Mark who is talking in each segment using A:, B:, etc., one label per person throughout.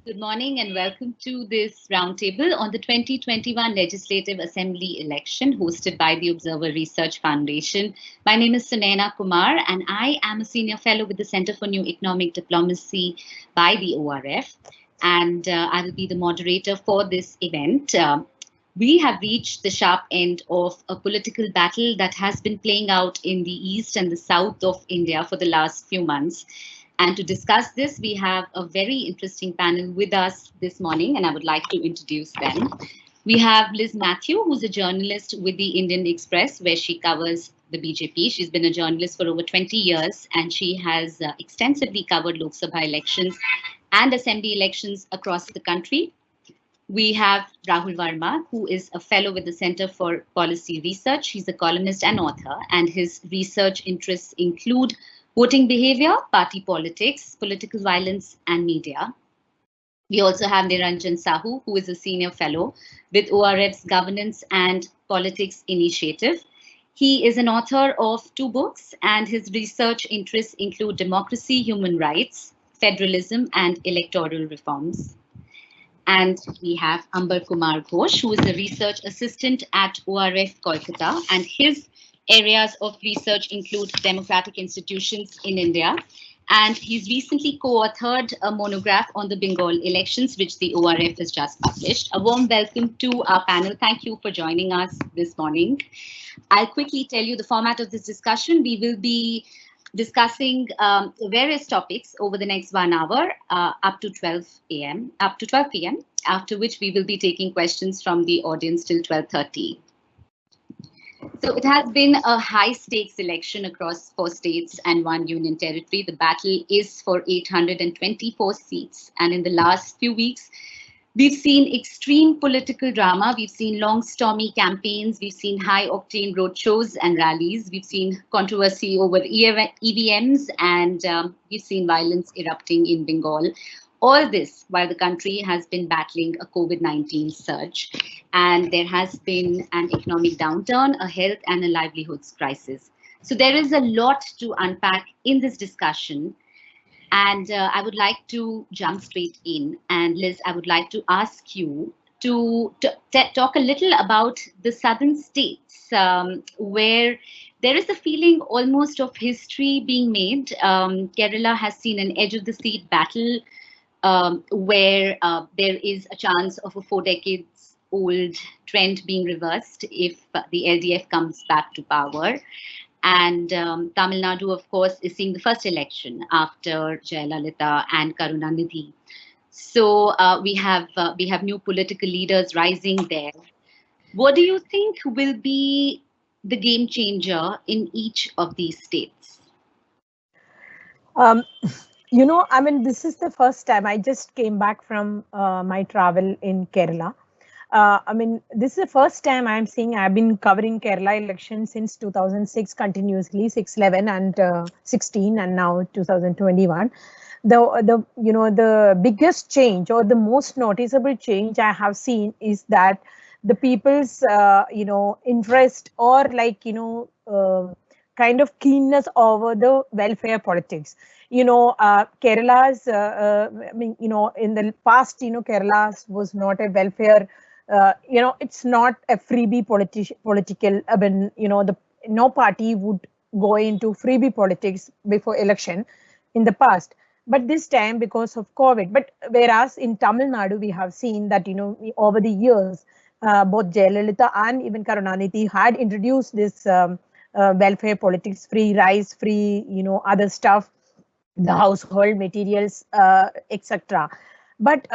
A: Good morning and welcome to this roundtable on the 2021 Legislative Assembly election hosted by the Observer Research Foundation. My name is Sunaina Kumar and I am a senior fellow with the Center for New Economic Diplomacy by the ORF, and I will be the moderator for this event. We have reached the sharp end of a political battle that has been playing out in the east and the south of India for the last few months. And to discuss this, we have a very interesting panel with us this morning, and I would like to introduce them. We have Liz Mathew, who's a journalist with the Indian Express, where she covers the BJP. She's been a journalist for over 20 years, and she has extensively covered Lok Sabha elections and assembly elections across the country. We have Rahul Verma, who is a fellow with the Center for Policy Research. He's a columnist and author, and his research interests include voting behavior, party politics, political violence, and media. We also have Niranjan Sahoo, who is a senior fellow with ORF's Governance and Politics Initiative. He is an author of 2 books, and his research interests include democracy, human rights, federalism, and electoral reforms. And we have Ambar Ghosh, who is a research assistant at ORF Kolkata, and his areas of research include democratic institutions in India. And he's recently co-authored a monograph on the Bengal elections, which the ORF has just published. A warm welcome to our panel. Thank you for joining us this morning. I'll quickly tell you the format of this discussion. We will be discussing various topics over the next 1 hour up to 12 p.m., after which we will be taking questions from the audience till 12:30. So it has been a high-stakes election across 4 states and 1 union territory. The battle is for 824 seats. And in the last few weeks, we've seen extreme political drama. We've seen long, stormy campaigns. We've seen high-octane roadshows and rallies. We've seen controversy over EVMs, and we've seen violence erupting in Bengal. All this while the country has been battling a COVID-19 surge, and there has been an economic downturn, a health and a livelihoods crisis. So there is a lot to unpack in this discussion, and I would like to jump straight in. And Liz, I would like to ask you to talk a little about the southern states, where there is a feeling almost of history being made. Kerala has seen an edge of the seat battle where there is a chance of a 4 decades old trend being reversed if the LDF comes back to power. And Tamil Nadu, of course, is seeing the first election after Jayalalitha and Karunanidhi. So we have new political leaders rising there. What do you think will be the game changer in each of these states?
B: I mean, this is the first time I just came back from my travel in Kerala. This is the first time I've been covering Kerala elections since 2006 continuously, 6, 11 and 16 and now 2021. The biggest change or the most noticeable change I have seen is that the people's, interest or kind of keenness over the welfare politics. Kerala's, in the past, Kerala was not a welfare, it's not a freebie political, no party would go into freebie politics before election in the past. But this time because of COVID, but whereas in Tamil Nadu, we have seen that, over the years, both Jayalalitha and even Karunanidhi had introduced this welfare politics, free rice, free, other stuff, the household materials, etc. But,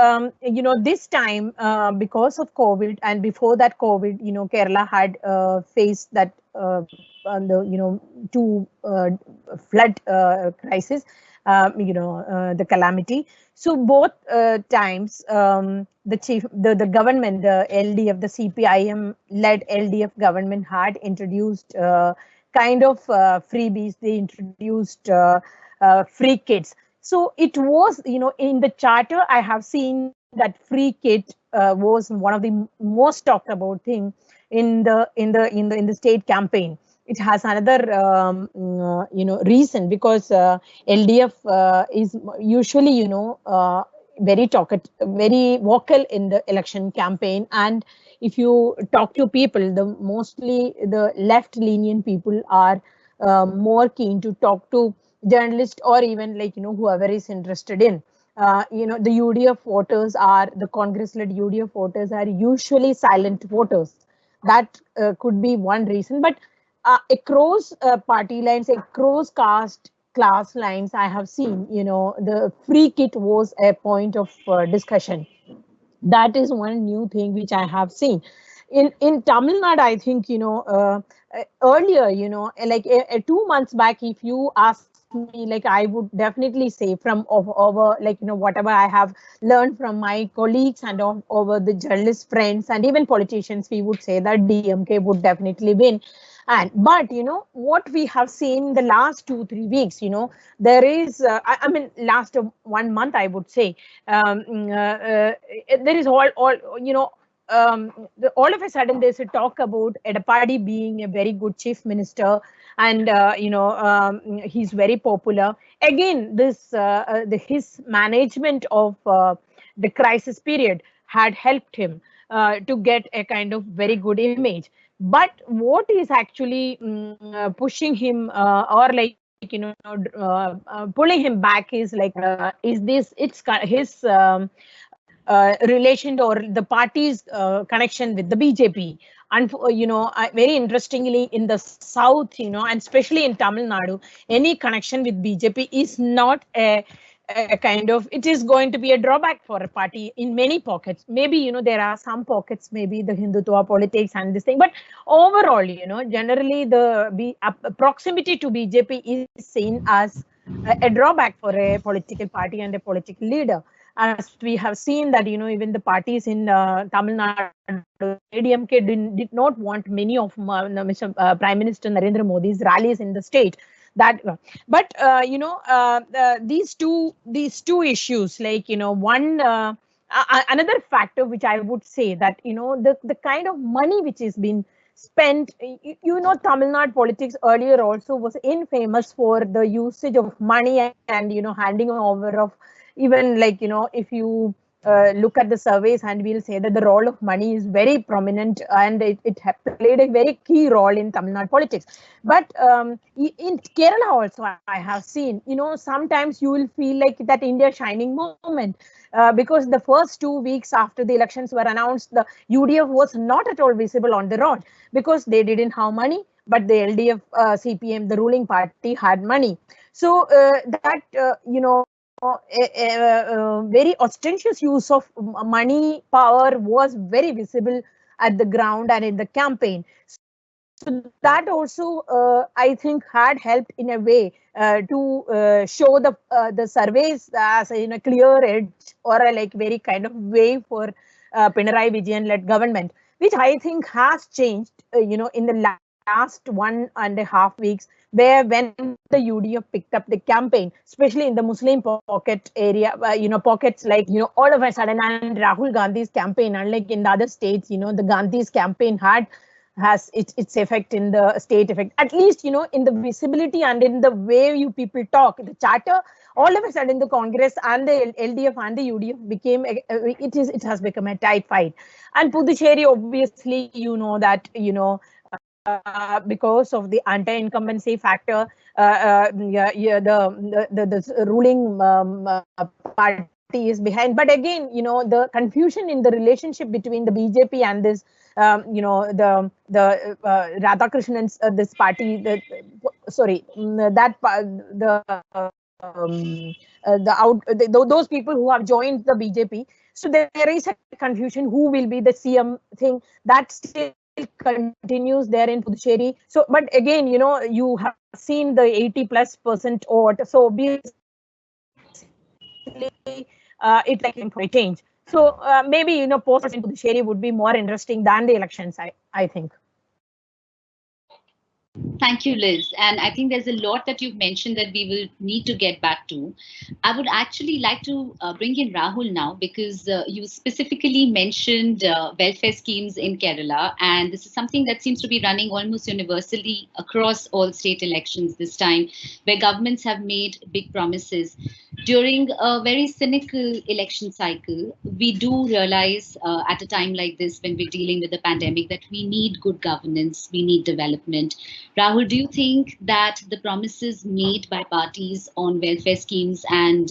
B: this time, because of COVID and before that COVID, Kerala had faced that, the, 2 flood crisis, the calamity. So both times, the government, the LDF, the CPIM-led LDF government had introduced kind of freebies. They introduced free kits. So it was, in the charter, I have seen that free kit was one of the most talked about thing in the state campaign. It has another reason because LDF is usually very talkative, very vocal in the election campaign. And if you talk to people, mostly the left lenient people are more keen to talk to journalists, or even whoever is interested in. The UDF voters are, the Congress-led UDF voters are usually silent voters. That could be one reason. But across party lines, across caste, class lines, I have seen, the free kit was a point of discussion. That is one new thing which I have seen. In Tamil Nadu, I think, earlier, 2 months back, if you ask me, I would definitely say from over, whatever I have learned from my colleagues and over the journalist friends and even politicians, we would say that DMK would definitely win. But what we have seen the last 2-3 weeks, there is I mean last 1 month, I would say, there is all of a sudden there's a talk about Edapadi being a very good chief minister, and he's very popular. Again, his management of the crisis period had helped him to get a kind of very good image. But what is actually pushing him, or pulling him back, is his relation or the party's connection with the BJP. And very interestingly, in the south, and especially in Tamil Nadu, any connection with BJP is not a kind of, it is going to be a drawback for a party in many pockets. Maybe there are some pockets, maybe the Hindutva politics and this thing, but overall, generally the proximity to BJP is seen as a drawback for a political party and a political leader. As we have seen that, even the parties in Tamil Nadu, ADMK did not want many of Prime Minister Narendra Modi's rallies in the state. That, but these two issues, one another factor which I would say that the kind of money which is been spent, Tamil Nadu politics earlier also was infamous for the usage of money and handing over of, even if you look at the surveys, and we'll say that the role of money is very prominent, and it played a very key role in Tamil Nadu politics. But in Kerala also, I have seen, sometimes you will feel like that India shining moment, because the first 2 weeks after the elections were announced, the UDF was not at all visible on the road because they didn't have money, but the LDF, CPM, the ruling party, had money. So very ostentatious use of money power was very visible at the ground and in the campaign. So that also, I think, had helped in a way to show the surveys as a clear edge, or a very kind of way for Pinarayi Vijayan-led government, which I think has changed, in the last 1.5 weeks, where when the UDF picked up the campaign, especially in the Muslim pocket area, pockets all of a sudden, and Rahul Gandhi's campaign, unlike in the other states, the Gandhi's campaign has its effect in the state effect, at least, in the visibility and in the way you people talk, the chatter. All of a sudden, the Congress and the LDF and the UDF became, it has become a tight fight. And Puducherry, obviously, that, because of the anti-incumbency factor, the ruling party is behind. But again, the confusion in the relationship between the BJP and this, the Radhakrishnan's this party, those people who have joined the BJP. So there is a confusion who will be the CM thing that still continues there in Puducherry. So, but again, you have seen the 80+% vote. So obviously, it can change. So maybe post in Puducherry would be more interesting than the elections, I think.
A: Thank you, Liz. And I think there's a lot that you've mentioned that we will need to get back to. I would actually like to bring in Rahul now because you specifically mentioned welfare schemes in Kerala. And this is something that seems to be running almost universally across all state elections this time, where governments have made big promises. During a very cynical election cycle, we do realize at a time like this, when we're dealing with the pandemic, that we need good governance, we need development. Rahul, do you think that the promises made by parties on welfare schemes and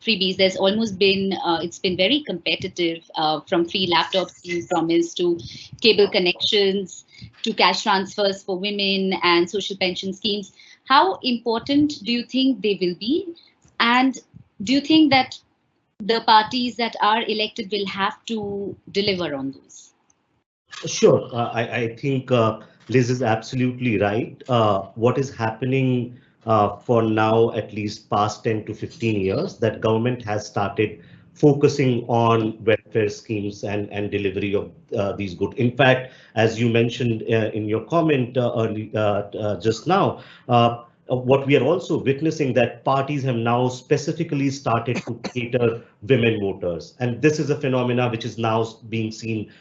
A: freebies, there's almost been, it's been very competitive from free laptops being promised to cable connections to cash transfers for women and social pension schemes. How important do you think they will be? And do you think that the parties that are elected will have to deliver on those?
C: Sure. I think Liz is absolutely right. What is happening for now, at least past 10 to 15 years, that government has started focusing on welfare schemes and delivery of these goods. In fact, as you mentioned in your comment just now, what we are also witnessing that parties have now specifically started to cater women voters, and this is a phenomena which is now being seen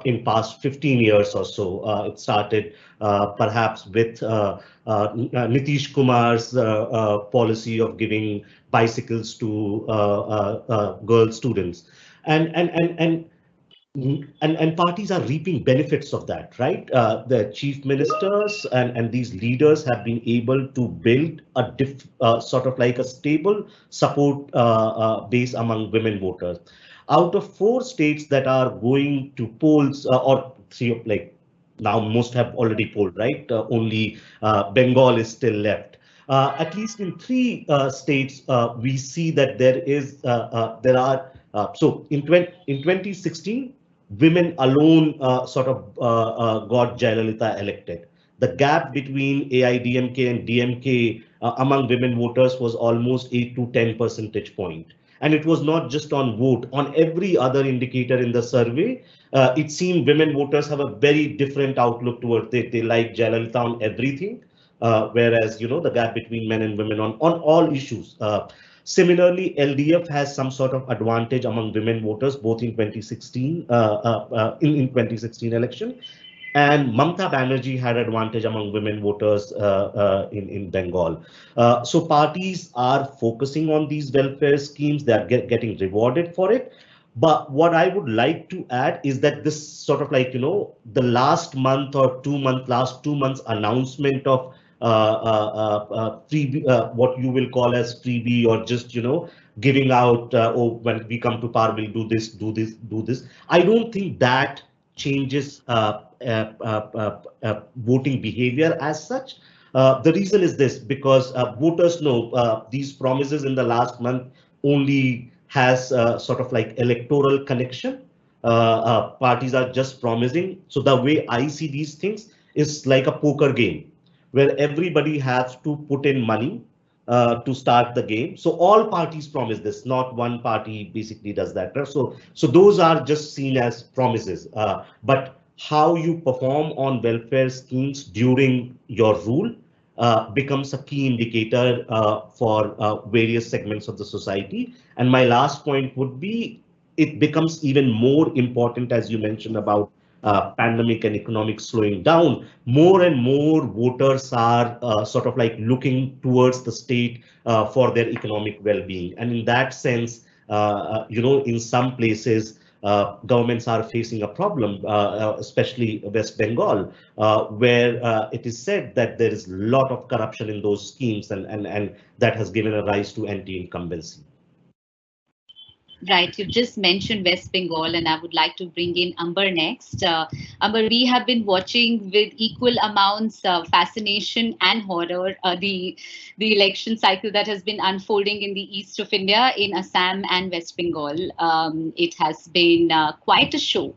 C: in past 15 years or so. It started perhaps with Nitish Kumar's policy of giving bicycles to girl students, and and parties are reaping benefits of that, right? The chief ministers and these leaders have been able to build a sort of like a stable support base among women voters. Out of 4 states that are going to polls, or three, like now most have already polled, right? Only Bengal is still left. At least in 3 states, we see that there are so in 2016, women alone sort of got Jayalalitha elected. The gap between AIDMK and DMK among women voters was almost 8 to 10 percentage point. And it was not just on vote, on every other indicator in the survey. It seemed women voters have a very different outlook towards it. They like Jayalalitha on everything, whereas, you know, the gap between men and women on all issues. Similarly, LDF has some sort of advantage among women voters, both in 2016 in 2016 election, and Mamta Banerjee had advantage among women voters in Bengal. So parties are focusing on these welfare schemes. They are getting rewarded for it. But what I would like to add is that this sort of like, you know, the last 2 months announcement of freebie, what you will call as freebie, or just, you know, giving out, oh, when we come to power, we'll do this, do this, do this. I don't think that changes voting behavior as such. The reason is this, because voters know these promises in the last month only has sort of like electoral connection. Parties are just promising. So the way I see these things is like a poker game, where everybody has to put in money to start the game. So all parties promise this, not one party basically does that. So those are just seen as promises. But how you perform on welfare schemes during your rule becomes a key indicator for various segments of the society. And my last point would be, it becomes even more important, as you mentioned about pandemic and economic slowing down. More and more voters are sort of like looking towards the state for their economic well-being. And in that sense, you know, in some places, governments are facing a problem, especially West Bengal, where it is said that there is a lot of corruption in those schemes, and that has given a rise to anti-incumbency.
A: Right, you've just mentioned West Bengal, and I would like to bring in Amber next. Amber, we have been watching with equal amounts of fascination and horror the election cycle that has been unfolding in the east of India, in Assam and West Bengal. It has been quite a show.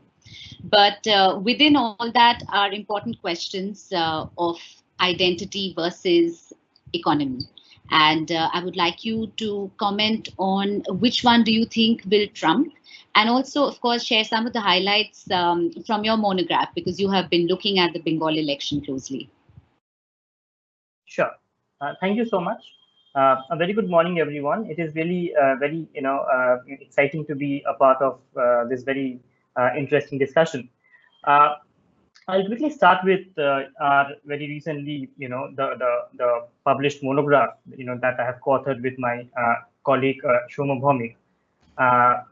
A: But within all that are important questions of identity versus economy. And I would like you to comment on which one do you think will trump, and also, of course, share some of the highlights from your monograph, because you have been looking at the Bengal election closely.
D: Sure. Thank you so much. A very good morning, everyone. It is really very exciting to be a part of this very interesting discussion. I'll quickly start with our very recently, the published monograph, that I have co-authored with my colleague Shoma Bhaumik.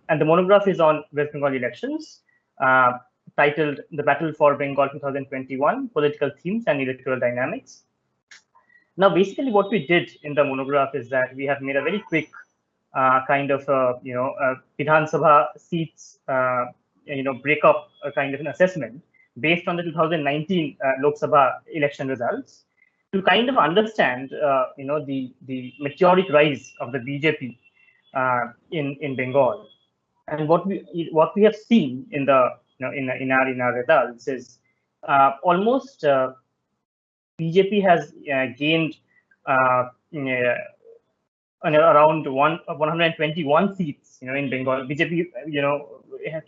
D: And the monograph is on West Bengal elections, titled "The Battle for Bengal 2021: Political Themes and Electoral Dynamics." Now, basically, what we did in the monograph is that we have made a very quick kind of Vidhan Sabha seats break up a kind of an assessment based on the 2019 Lok Sabha election results to kind of understand the meteoric rise of the BJP in Bengal. And what we have seen in the in our results is almost BJP has gained around 121 seats, in Bengal. BJP,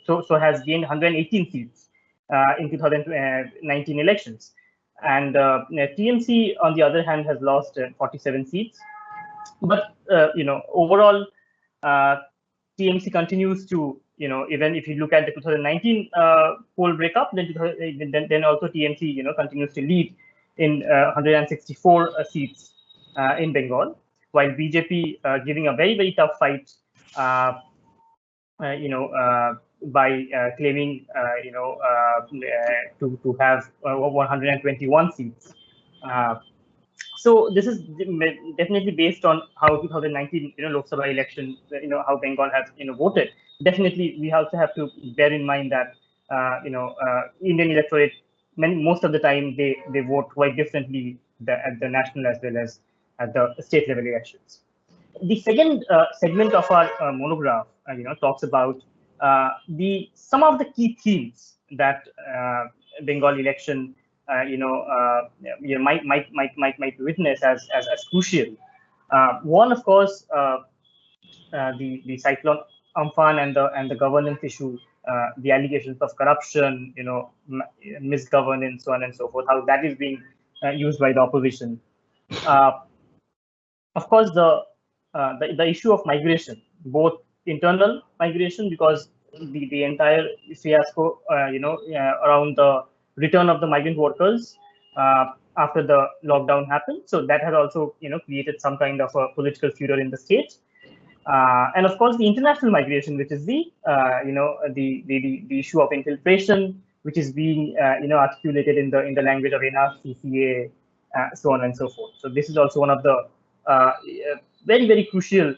D: so has gained 118 seats in 2019 elections, and TMC, on the other hand, has lost 47 seats. But overall, TMC continues to, even if you look at the 2019 poll breakup, then also TMC, continues to lead in 164 seats in Bengal, while BJP giving a very, very tough fight, by claiming, to have 121 seats. So this is definitely based on how 2019, Lok Sabha election, how Bengal has, voted. Definitely, we also have to bear in mind that, Indian electorate, most of the time they vote quite differently at the national as well as at the state level elections. The second segment of our monograph, talks about some of the key themes that Bengal election, might witness as crucial. One, of course, the cyclone Amphan and the governance issue, the allegations of corruption, misgovernance, so on and so forth, how that is being used by the opposition. Of course, the issue of migration, both internal migration, because the entire fiasco, around the return of the migrant workers after the lockdown happened. So that has also, created some kind of a political furor in the state. And of course, the international migration, which is the issue of infiltration, which is being articulated in the language of NRCCA, so on and so forth. So this is also one of the very, very crucial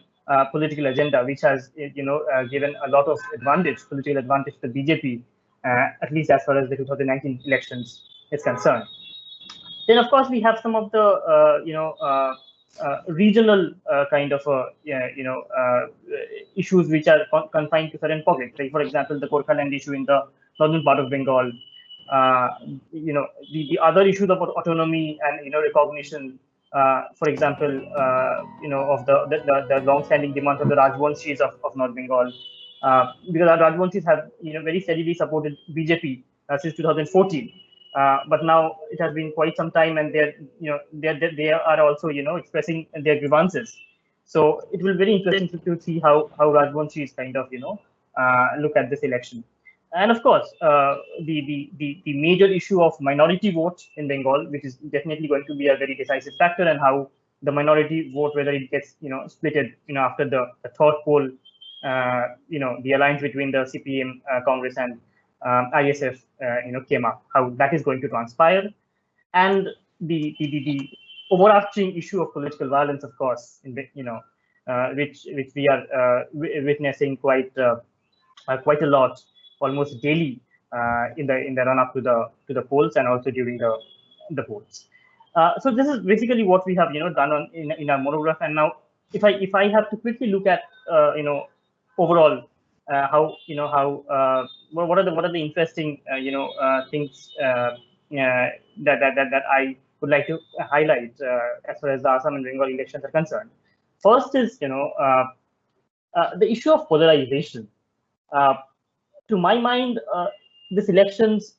D: political agenda, which has given a lot of political advantage to BJP, at least as far as the 2019 elections is concerned. Then, of course, we have some of the regional kind of issues which are confined to certain pockets. Like, for example, the Korkaland issue in the northern part of Bengal. The other issues of autonomy and recognition. For example, of the long-standing demands of the Rajwanshis of North Bengal, because our Rajwanshis have very steadily supported BJP since 2014. But now it has been quite some time, and they are also expressing their grievances. So it will be very interesting to see how Rajwanshis kind of look at this election. And of course, the major issue of minority vote in Bengal, which is definitely going to be a very decisive factor, and how the minority vote, whether it gets splitted after the third poll, the alliance between the CPM, Congress, and ISF, came up, how that is going to transpire, and the overarching issue of political violence, of course, in which we are witnessing quite a lot, almost daily, in the run up to the polls, and also during the polls. So this is basically what we have done in our monograph. And now, if I have to quickly look at overall what are the interesting things that I would like to highlight as far as the Assam and Bengal elections are concerned. First is the issue of polarization. To my mind, these elections,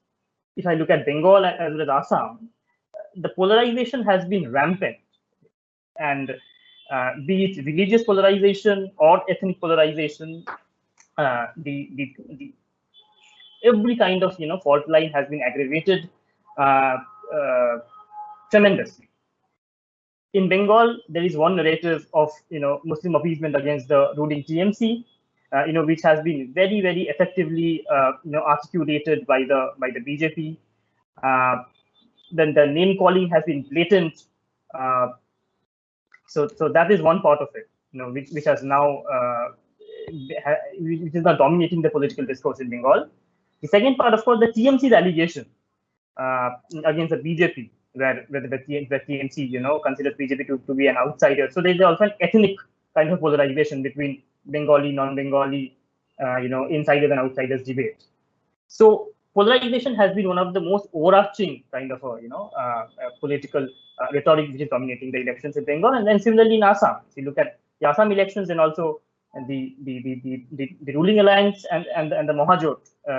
D: if I look at Bengal as well as Assam, the polarization has been rampant, and be it religious polarization or ethnic polarization, every kind of fault line has been aggravated tremendously. In Bengal, there is one narrative of Muslim appeasement against the ruling TMC, which has been very, very effectively articulated by the BJP. Then the name calling has been blatant. So that is one part of it, which has now which is now dominating the political discourse in Bengal. The second part, of course, the TMC's allegation against the BJP, where the TMC, considers BJP to be an outsider. So there is also an ethnic kind of polarization between Bengali, non-Bengali, insiders and outsiders debate. So polarization has been one of the most overarching kind of political rhetoric which is dominating the elections in Bengal. And then similarly in Assam, if you look at the Assam elections and also the ruling alliance and the Mahajot,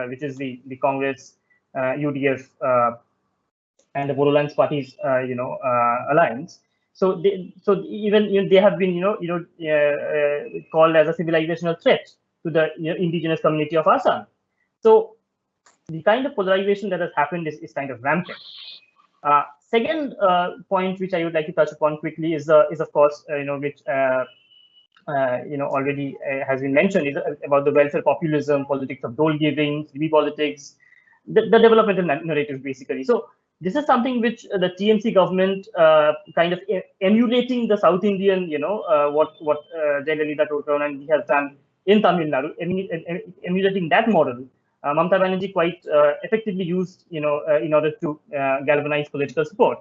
D: which is the Congress, UDF, and the Bodolands parties, alliance. So even they have been called as a civilizational threat to the indigenous community of Assam. So the kind of polarization that has happened is kind of rampant. Second point which I would like to touch upon quickly is of course which already has been mentioned, is about the welfare populism, politics of dole giving, TV politics, the developmental narrative basically. So this is something which the TMC government kind of emulating the South Indian, what Jayalalitha Tokaran and he has done in Tamil Nadu, emulating that model. Mamata Banerjee quite effectively used, in order to galvanize political support.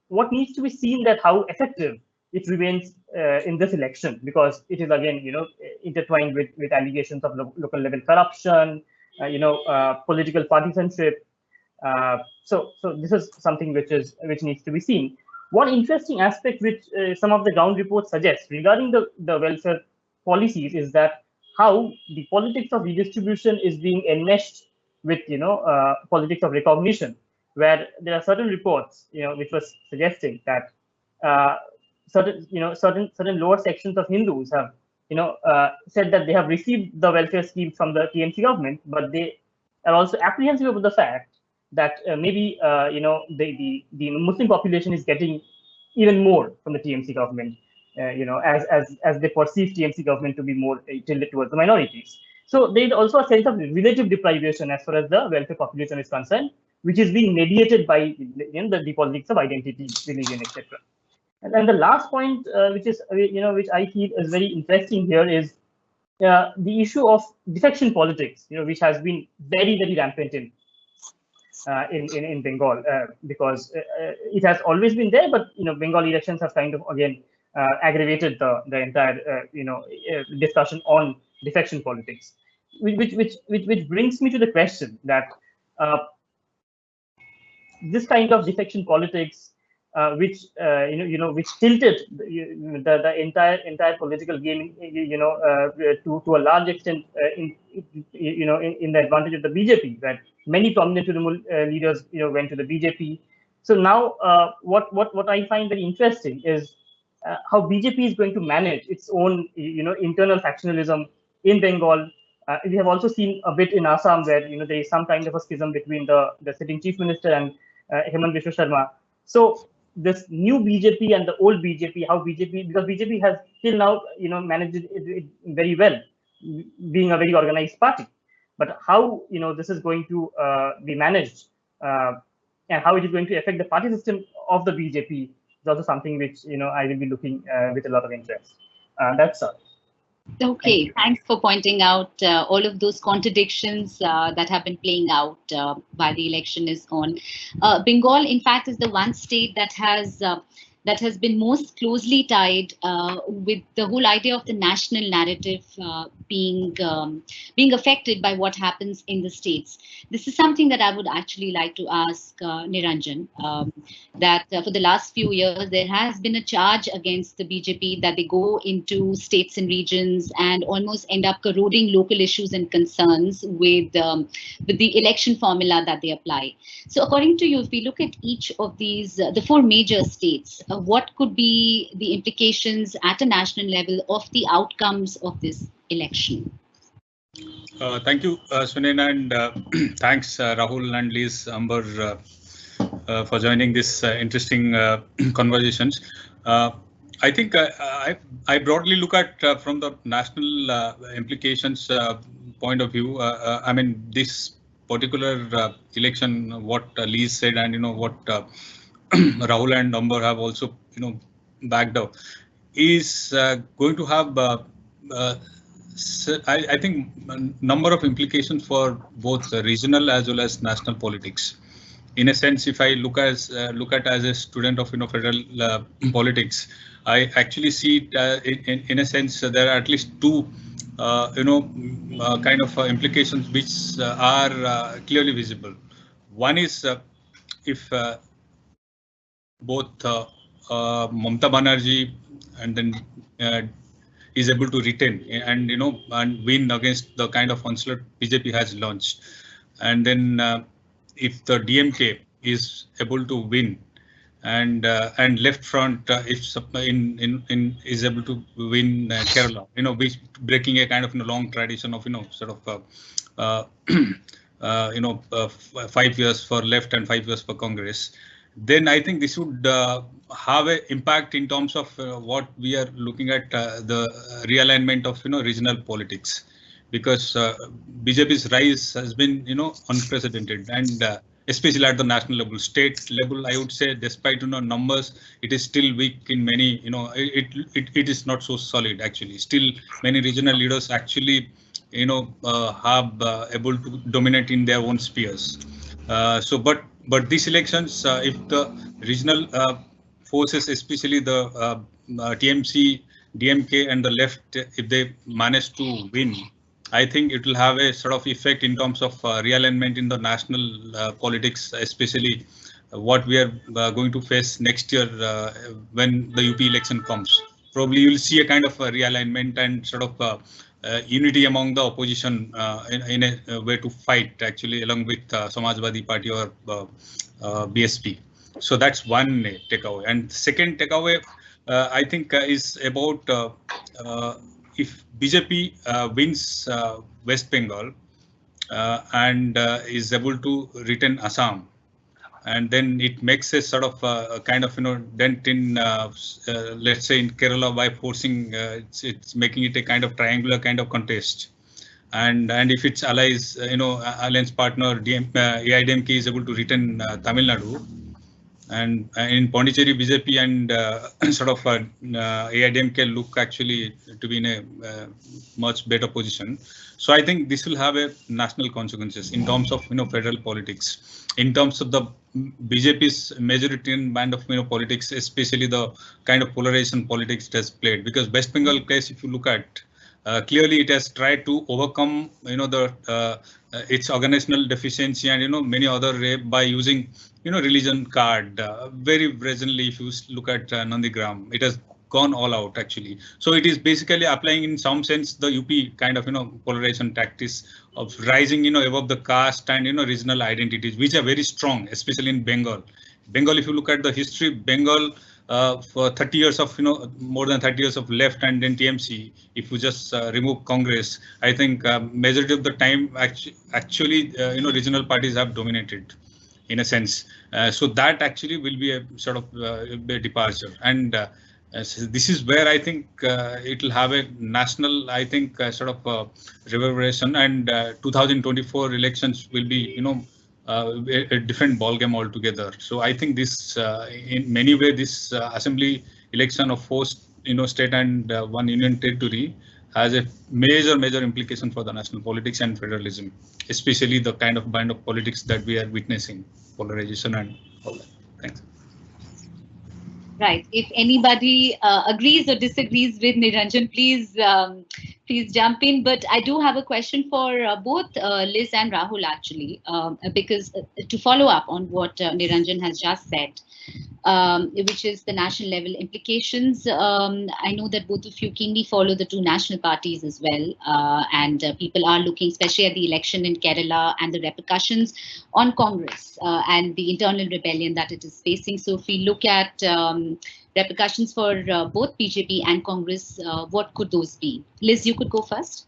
D: What needs to be seen that how effective it remains in this election, because it is again, intertwined with allegations of local level corruption, political partisanship. So this is something which needs to be seen. One interesting aspect which some of the ground reports suggest regarding the welfare policies is that how the politics of redistribution is being enmeshed with politics of recognition, where there are certain reports which was suggesting that certain lower sections of Hindus have said that they have received the welfare scheme from the TMC government, but they are also apprehensive about the fact that maybe the Muslim population is getting even more from the TMC government, as they perceive TMC government to be more tilted towards the minorities. So there is also a sense of relative deprivation as far as the welfare population is concerned, which is being mediated by the politics of identity, religion, etc. And then the last point, which is which I feel is very interesting here, is the issue of defection politics, which has been very, very rampant in Bengal, because it has always been there, but Bengal elections have kind of again aggravated the entire discussion on defection politics, which brings me to the question that this kind of defection politics, which which tilted the entire political game, to a large extent, in the advantage of the BJP, that many prominent Trinamool leaders went to the BJP. So now what I find very interesting is how BJP is going to manage its own internal factionalism in Bengal. We have also seen a bit in Assam, where there is some kind of a schism between the sitting chief minister and Hemant Biswa Sharma. So this new BJP and the old BJP, how BJP, because BJP has till now managed it very well, being a very organized party, but how this is going to be managed, and how it is going to affect the party system of the BJP is also something which I will be looking with a lot of interest. That's all.
A: Okay, thanks for pointing out all of those contradictions that have been playing out while the election is on. Bengal, in fact, is the one state that has been most closely tied with the whole idea of the national narrative being affected by what happens in the states. This is something that I would actually like to ask Niranjan, that for the last few years there has been a charge against the BJP that they go into states and regions and almost end up corroding local issues and concerns with the election formula that they apply. So according to you, if we look at each of these, the four major states, what could be the implications at a national level of the outcomes of this election?
E: Thank you, Sunaina, and thanks, Rahul and Liz, Ambar, for joining this interesting conversations. I think I broadly look at from the national implications point of view. I mean, this particular election, what Liz said, and what Rahul and Ambar have also backed up, is going to have I think a number of implications for both regional as well as national politics. In a sense, if I look at as a student of federal politics, I actually see it in a sense there are at least two kind of implications which are clearly visible. One is if both Mamata Banerjee and then is able to retain and and win against the kind of onslaught BJP has launched, and then if the DMK is able to win, and left front if is able to win Kerala, which breaking a kind of long tradition of sort of 5 years for left and 5 years for Congress, then I think this would have an impact in terms of what we are looking at the realignment of regional politics, because BJP's rise has been unprecedented, and especially at the national level. State level, I would say, despite numbers, it is still weak in many. It is not so solid actually. Still, many regional leaders actually have able to dominate in their own spheres. But these elections, if the regional forces, especially the TMC, DMK and the left, if they manage to win, I think it will have a sort of effect in terms of realignment in the national politics, especially what we are going to face next year when the UP election comes. Probably you'll see a kind of a realignment and sort of unity among the opposition in a way to fight actually along with Samajwadi Party or BSP. So that's one takeaway. And second takeaway, I think is about if BJP wins West Bengal and is able to retain Assam, and then it makes a sort of a kind of dent in let's say in Kerala by forcing it's making it a kind of triangular kind of contest, and if its allies alliance partner AIDMK is able to retain Tamil Nadu, and in Puducherry BJP and sort of AIDMK look actually to be in a much better position. So I think this will have a national consequences in terms of federal politics, in terms of the BJP's majoritarian band of politics, especially the kind of polarization politics it has played. Because West Bengal case, if you look at clearly, it has tried to overcome its organizational deficiency and many other by using religion card very brazenly. If you look at Nandigram, it has gone all out actually. So it is basically applying in some sense the UP kind of polarization tactics of rising above the caste and regional identities, which are very strong, especially in Bengal. If you look at the history, Bengal for 30 years of more than 30 years of left and then TMC, if you just remove Congress, I think majority of the time actually regional parties have dominated in a sense. So that actually will be a sort of a departure, and so this is where I think it will have a national, I think, sort of reverberation, and 2024 elections will be a different ballgame altogether. So I think this, in many ways, this assembly election of 4 state and 1 union territory has a major implication for the national politics and federalism, especially the kind of band of politics that we are witnessing, polarization and all that. Thanks.
A: Right. If anybody agrees or disagrees with Niranjan, please jump in. But I do have a question for both Liz and Rahul, actually, because to follow up on what Niranjan has just said, which is the national level implications. I know that both of you keenly follow the two national parties as well, and people are looking, especially at the election in Kerala and the repercussions on Congress and the internal rebellion that it is facing. So if we look at repercussions for both BJP and Congress, what could those be? Liz, you could go first.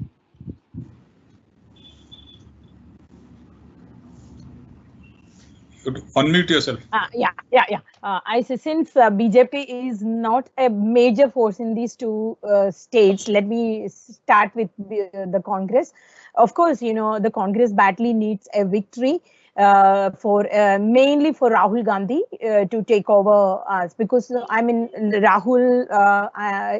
E: Unmute yourself.
B: Yeah. I say since BJP is not a major force in these two states, let me start with the Congress. Of course, the Congress badly needs a victory for mainly for Rahul Gandhi to take over us, because I mean Rahul,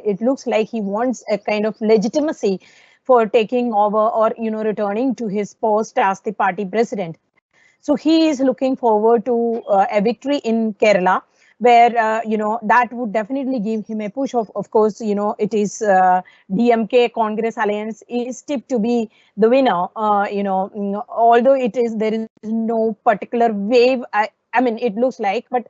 B: it looks like he wants a kind of legitimacy for taking over or returning to his post as the party president. So he is looking forward to a victory in Kerala, where that would definitely give him a push. Of course, it is DMK Congress alliance is tipped to be the winner. Although there is no particular wave. I mean, it looks like, but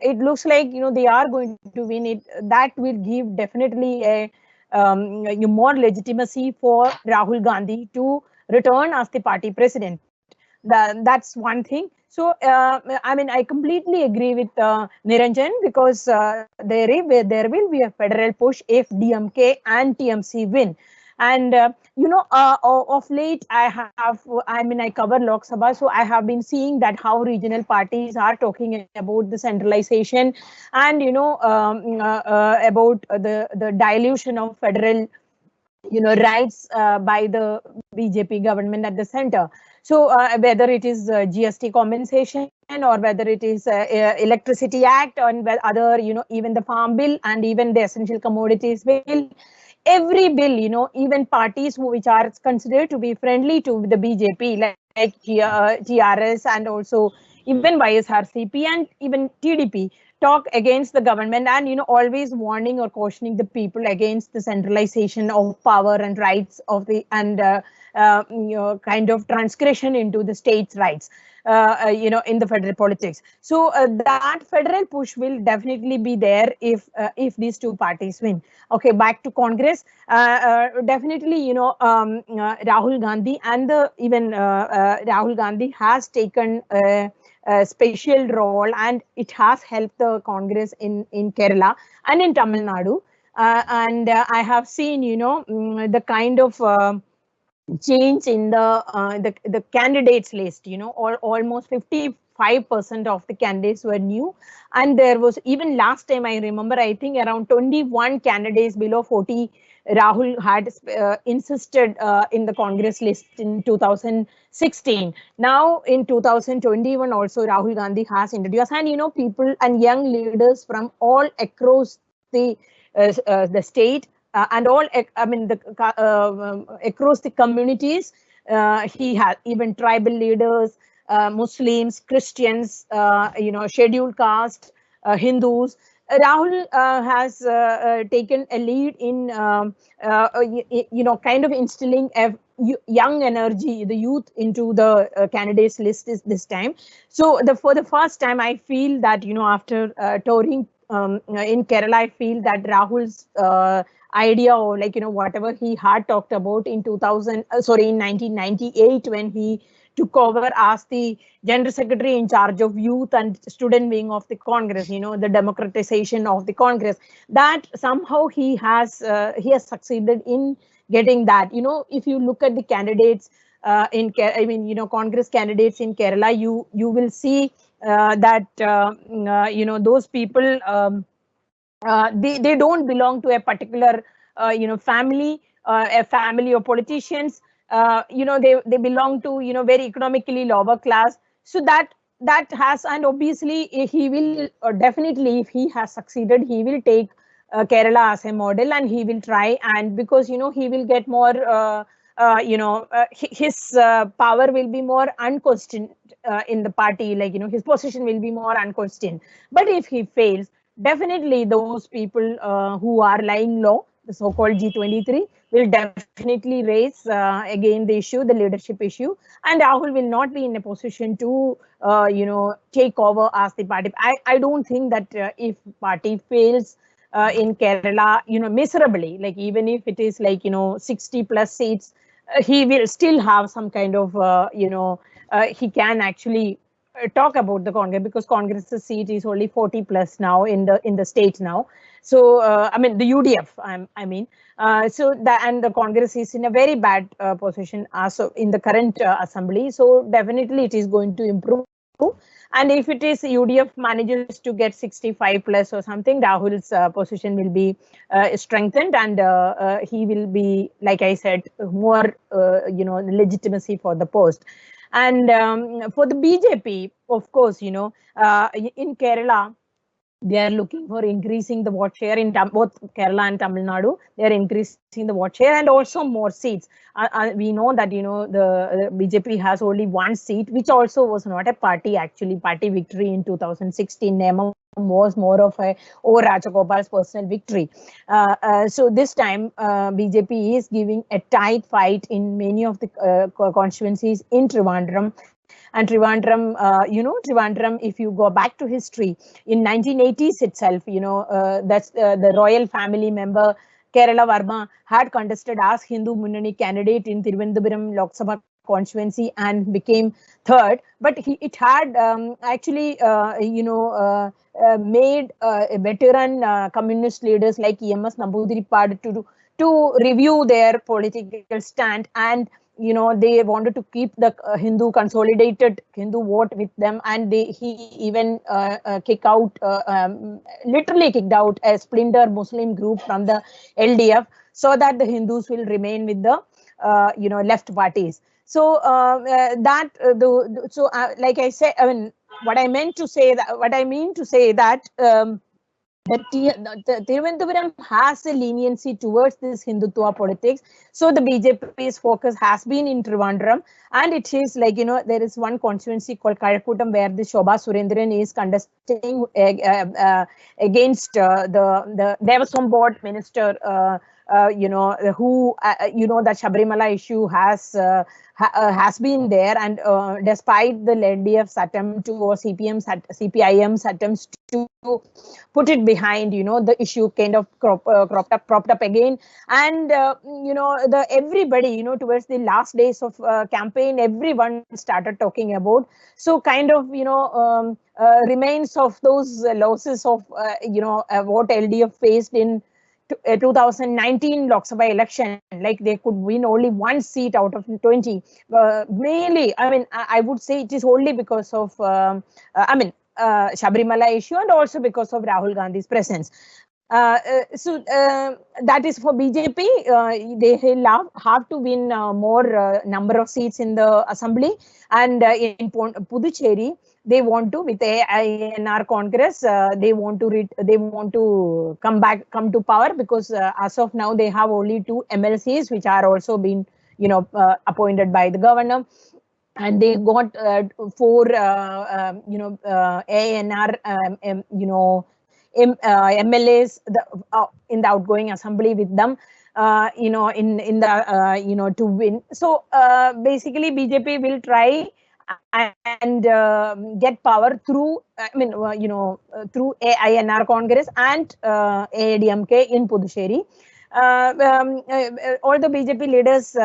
B: it looks like they are going to win it. That will give definitely a more legitimacy for Rahul Gandhi to return as the party president. That's one thing. So I mean, I completely agree with Niranjan, because there will be a federal push if DMK and TMC win. And of late I cover Lok Sabha, so I have been seeing that how regional parties are talking about the centralization and about the dilution of federal rights by the BJP government at the center. So whether it is GST compensation or whether it is Electricity Act or other, even the Farm Bill and even the Essential Commodities Bill, every bill, even parties which are considered to be friendly to the BJP, like GRS and also even YSRCP and even TDP, talk against the government and always warning or cautioning the people against the centralization of power and rights of the kind of transgression into the states' rights in the federal politics. So that federal push will definitely be there if these two parties win. Okay, back to Congress. Definitely, Rahul Gandhi and Rahul Gandhi has taken a special role, and it has helped the Congress in Kerala and in Tamil Nadu. And I have seen, the kind of change in the candidates list. Almost 55% of the candidates were new, and there was, even last time I remember, I think around 21 candidates below 40 Rahul had insisted in the Congress list in 2016. Now in 2021 also Rahul Gandhi has introduced, and people and young leaders from all across the state and all, I mean, across the communities. He had even tribal leaders, Muslims, Christians, scheduled caste, Hindus. Rahul has taken a lead in, kind of instilling a young energy, the youth, into the candidates list this time. So for the first time, I feel that, after touring in Kerala, I feel that Rahul's idea, or whatever he had talked about in 1998, when he took over as the General Secretary in charge of youth and student wing of the Congress, the democratization of the Congress, that somehow he has succeeded in getting that. If you look at the candidates Congress candidates in Kerala, you will see that those people, they don't belong to a particular family, a family of politicians. They belong to very economically lower class. So that has, and obviously he will definitely, if he has succeeded, he will take Kerala as a model, and he will try, and because he will get more his power will be more unquestioned in the party, his position will be more unquestioned. But if he fails, definitely those people who are lying low, the so-called G23, will definitely raise again the issue, the leadership issue, and Rahul will not be in a position to, take over as the party. I don't think that if party fails in Kerala, miserably, like even if it is like, 60 plus seats, he will still have some kind of, he can actually talk about the Congress, because Congress's seat is only 40 plus now in the state now. So I mean the UDF, so that, and the Congress is in a very bad position as in the current assembly. So definitely it is going to improve. And if it is UDF manages to get 65 plus or something, Rahul's position will be strengthened, and he will be, like I said, more legitimacy for the post. And for the BJP, of course, in Kerala, they are looking for increasing the vote share in both Kerala and Tamil Nadu. They are increasing the vote share and also more seats. We know that, the BJP has only one seat, which also was not a party victory in 2016. Nemam was more of a over Rajagopal's personal victory. So this time, BJP is giving a tight fight in many of the constituencies in Trivandrum. And Trivandrum, Trivandrum, if you go back to history, in 1980s itself, that's the royal family member Kerala Verma had contested as Hindu Munnani candidate in Thiruvananthapuram Lok Sabha constituency and became third. But it had actually, made veteran communist leaders like EMS Namboodiripad to review their political stand, and they wanted to keep the consolidated Hindu vote with them, and he even literally kicked out a splinter Muslim group from the LDF, so that the Hindus will remain with the left parties. So like I say, I mean, what I mean to say that Thiruvananthapuram has a leniency towards this Hindutva politics. So the BJP's focus has been in Trivandrum, and it is like, there is one constituency called Kazhakkottam where the Shobha Surendran is contesting against the Devaswam board minister, who, that Sabrimala issue has been there, and despite the LDF's attempt to, or CPIM's attempts to put it behind, the issue kind of propped up again. And everybody, towards the last days of campaign, everyone started talking about, so kind of remains of those losses of what LDF faced in 2019 Lok Sabha election, like they could win only one seat out of 20. Mainly, I mean, I would say it is only because of, Sabrimala issue, and also because of Rahul Gandhi's presence. That is for BJP. They have to win more number of seats in the assembly, and in Puducherry, they want to, with AINR Congress, they want to come to power, because as of now they have only 2 MLCs, which are also been appointed by the governor. And they got 4 ANR MLAs in the outgoing assembly with them, in the to win. So basically BJP will try and get power through, through AINR Congress and AIDMK in Puducherry. All the BJP leaders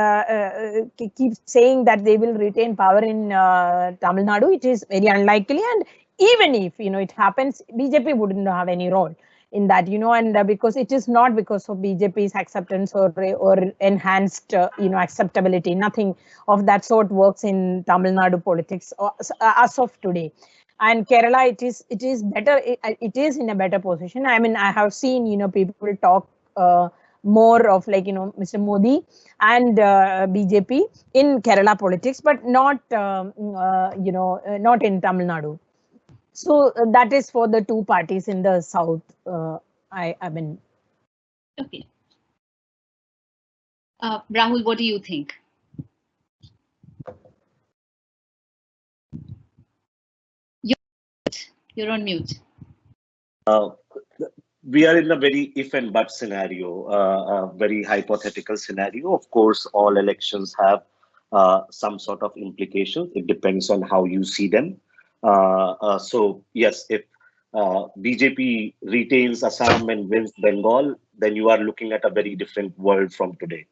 B: keep saying that they will retain power in Tamil Nadu. It is very unlikely, and even if it happens, BJP wouldn't have any role in that, and because it is not because of BJP's acceptance or enhanced acceptability. Nothing of that sort works in Tamil Nadu politics as of today. And Kerala, it is better. It is in a better position. I mean, I have seen people talk more of like Mr. Modi and BJP in Kerala politics, but not not in Tamil Nadu. So that is for the 2 parties in the south. I mean.
A: Okay. Rahul, what do you think? You're on mute.
C: we are in a very if and but scenario, a very hypothetical scenario. Of course, all elections have some sort of implications. It depends on how you see them. So yes, if BJP retains Assam and wins Bengal, then you are looking at a very different world from today.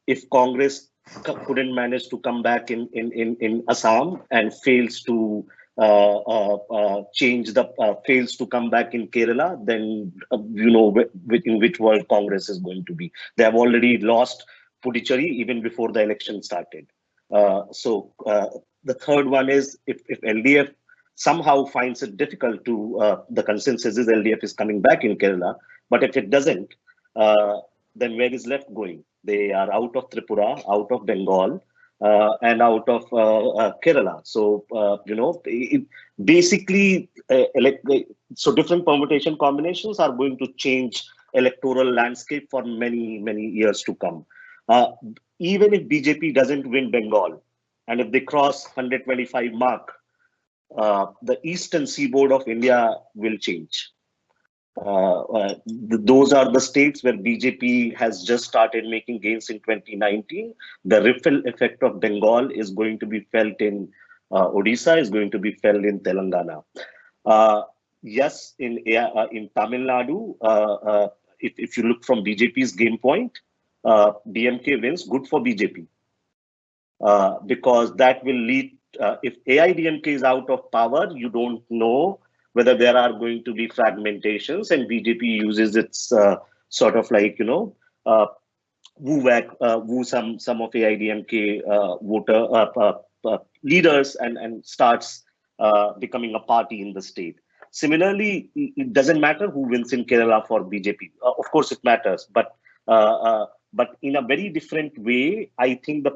C: If Congress couldn't manage to come back in Assam and fails to fails to come back in Kerala, then you know in which world Congress is going to be. They have already lost Puducherry even before the election started. The third one is if LDF somehow finds it difficult to, the consensus is LDF is coming back in Kerala, but if it doesn't, then where is left going? They are out of Tripura, out of Bengal, and out of Kerala. So, basically, so different permutation combinations are going to change electoral landscape for many, many years to come. Even if BJP doesn't win Bengal, and if they cross 125 mark, the eastern seaboard of India will change. Those are the states where BJP has just started making gains in 2019. The ripple effect of Bengal is going to be felt in Odisha, is going to be felt in Telangana. Yes, in Tamil Nadu, if you look from BJP's game point, DMK wins, good for BJP. Because that will lead, if AIDMK is out of power, you don't know whether there are going to be fragmentations, and BJP uses its sort of like, woo some of AIDMK voter leaders and starts becoming a party in the state. Similarly, it doesn't matter who wins in Kerala for BJP. Of course, it matters, but in a very different way. I think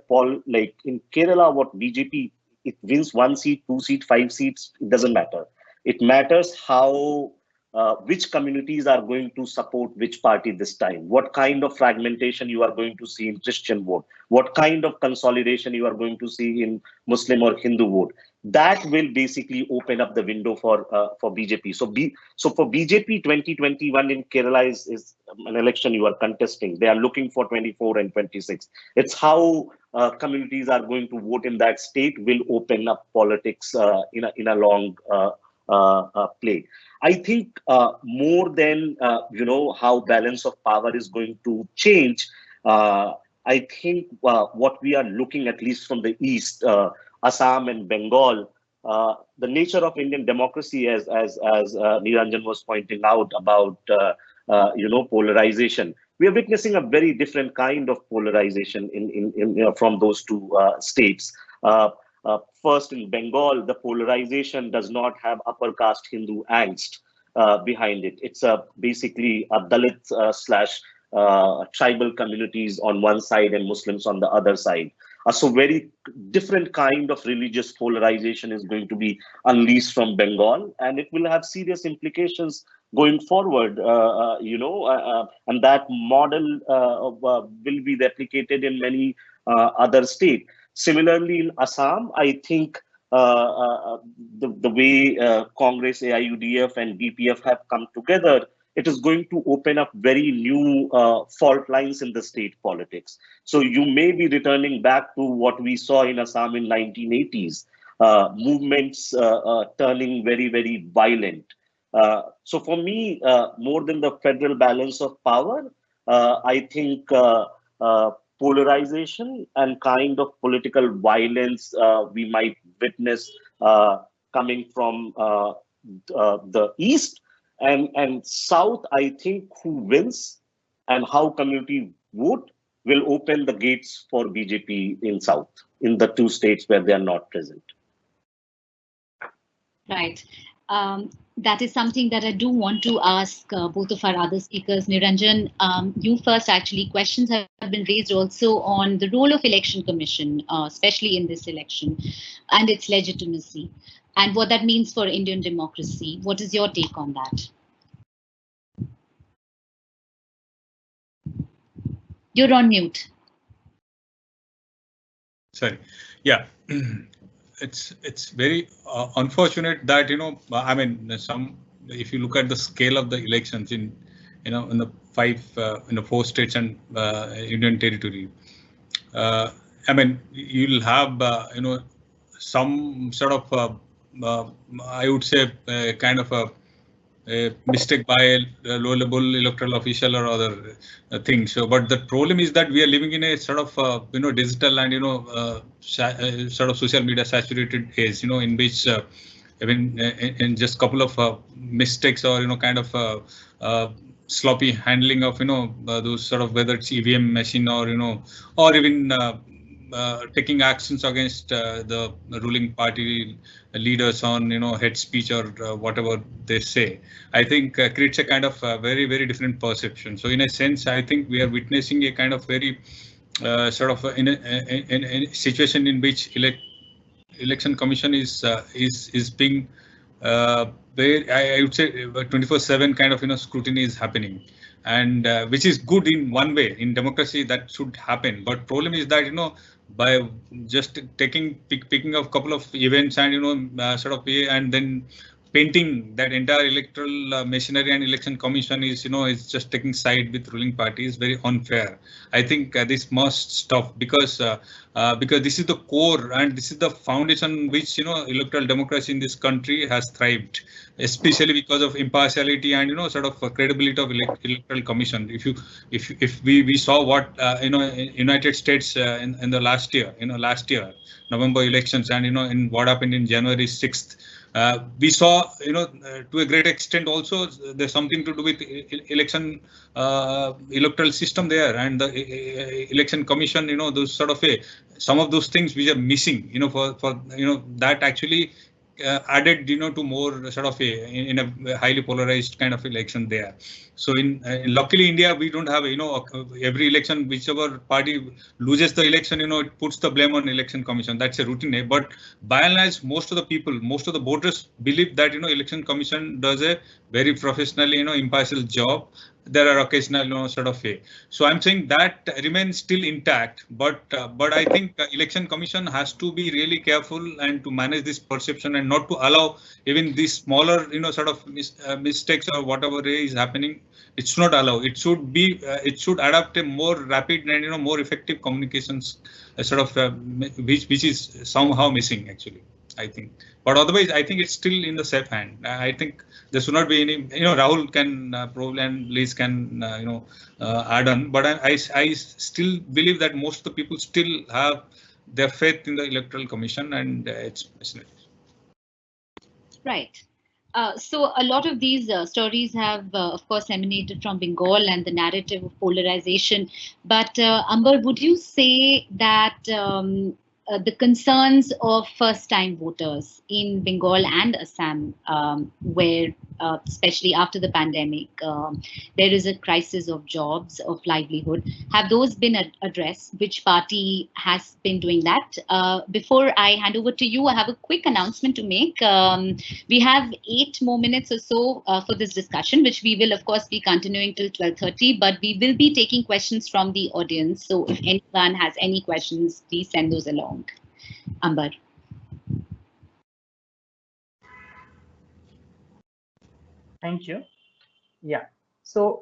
C: like in Kerala, what BJP, it wins 1 seat, 2 seats, 5 seats, it doesn't matter. It matters how, which communities are going to support which party this time, what kind of fragmentation you are going to see in Christian vote, what kind of consolidation you are going to see in Muslim or Hindu vote. That will basically open up the window for BJP. So for BJP, 2021 in Kerala is an election you are contesting. They are looking for 24 and 26. It's how communities are going to vote in that state will open up politics in a long play. I think more than how balance of power is going to change. I think what we are looking, at least from the east, Assam and Bengal, the nature of Indian democracy, as Niranjan was pointing out about polarization. We are witnessing a very different kind of polarization in from those two states. First, in Bengal, the polarization does not have upper caste Hindu angst behind it. It's basically a Dalit slash tribal communities on one side and Muslims on the other side. So very different kind of religious polarization is going to be unleashed from Bengal, and it will have serious implications going forward. And that model will be replicated in many other states. Similarly, in Assam, I think the way Congress, AIUDF, and BPF have come together, it is going to open up very new fault lines in the state politics. So you may be returning back to what we saw in Assam in 1980s, movements turning very, very violent. So for me, more than the federal balance of power, I think polarization and kind of political violence we might witness coming from the east. And South, I think who wins and how community vote will open the gates for BJP in South, in the two states where they are not present.
A: Right. That is something that I do want to ask both of our other speakers. Niranjan, you first, actually. Questions have been raised also on the role of Election Commission, especially in this election, and its legitimacy, and what that means for Indian democracy. What is your take on that? You're on mute.
E: Sorry. Yeah. It's very unfortunate that, I mean, some if you look at the scale of the elections in in the four states and Union Territory, I mean, you'll have some sort of I would say kind of a mistake by a low-level electoral official or other things. So, but the problem is that we are living in a sort of digital and sort of social media saturated age. In which even in just couple of mistakes or kind of sloppy handling of those sort of, whether it's EVM machine or or even taking actions against the ruling party leaders on hate speech or whatever they say, I think creates a kind of very different perception. So in a sense, I think we are witnessing a kind of very sort of in a situation in which election commission is being very, I would say 24/7 kind of scrutiny is happening, and which is good in one way. In democracy that should happen, but problem is that by just picking up a couple of events and sort of and then painting that entire electoral machinery and election commission is is just taking side with ruling party is very unfair. I think this must stop, because this is the core and this is the foundation which electoral democracy in this country has thrived, especially because of impartiality and sort of credibility of electoral commission. If we saw what United States in the last year November elections, and in what happened in January 6th, we saw to a great extent also there's something to do with election electoral system there, and the election commission, those sort of some of those things which are missing, for that actually added to more sort of in a highly polarized kind of election there. So in luckily India, we don't have every election whichever party loses the election, it puts the blame on election commission. That's a routine. But by and large, most of the people, most of the voters believe that election commission does a very professionally impartial job. There are occasional sort of so I'm saying that remains still intact, but I think election commission has to be really careful and to manage this perception and not to allow even these smaller sort of mistakes or whatever is happening. It should not allow. It should be it should adapt a more rapid and more effective communications sort of which is somehow missing actually, I think. But otherwise, I think it's still in the safe hand. I think there should not be any, Rahul can probably and Liz can, add on. But I still believe that most of the people still have their faith in the Electoral Commission and its business.
A: Right. So a lot of these stories have, of course, emanated from Bengal and the narrative of polarization. But Ambar, would you say that the concerns of first-time voters in Bengal and Assam, where especially after the pandemic, there is a crisis of jobs, of livelihood, have those been addressed? Which party has been doing that? Before I hand over to you, I have a quick announcement to make. We have 8 more minutes or so for this discussion, which we will, of course, be continuing till 12:30, but we will be taking questions from the audience. So if anyone has any questions, please send those along. Ambar.
D: Thank you. Yeah. So,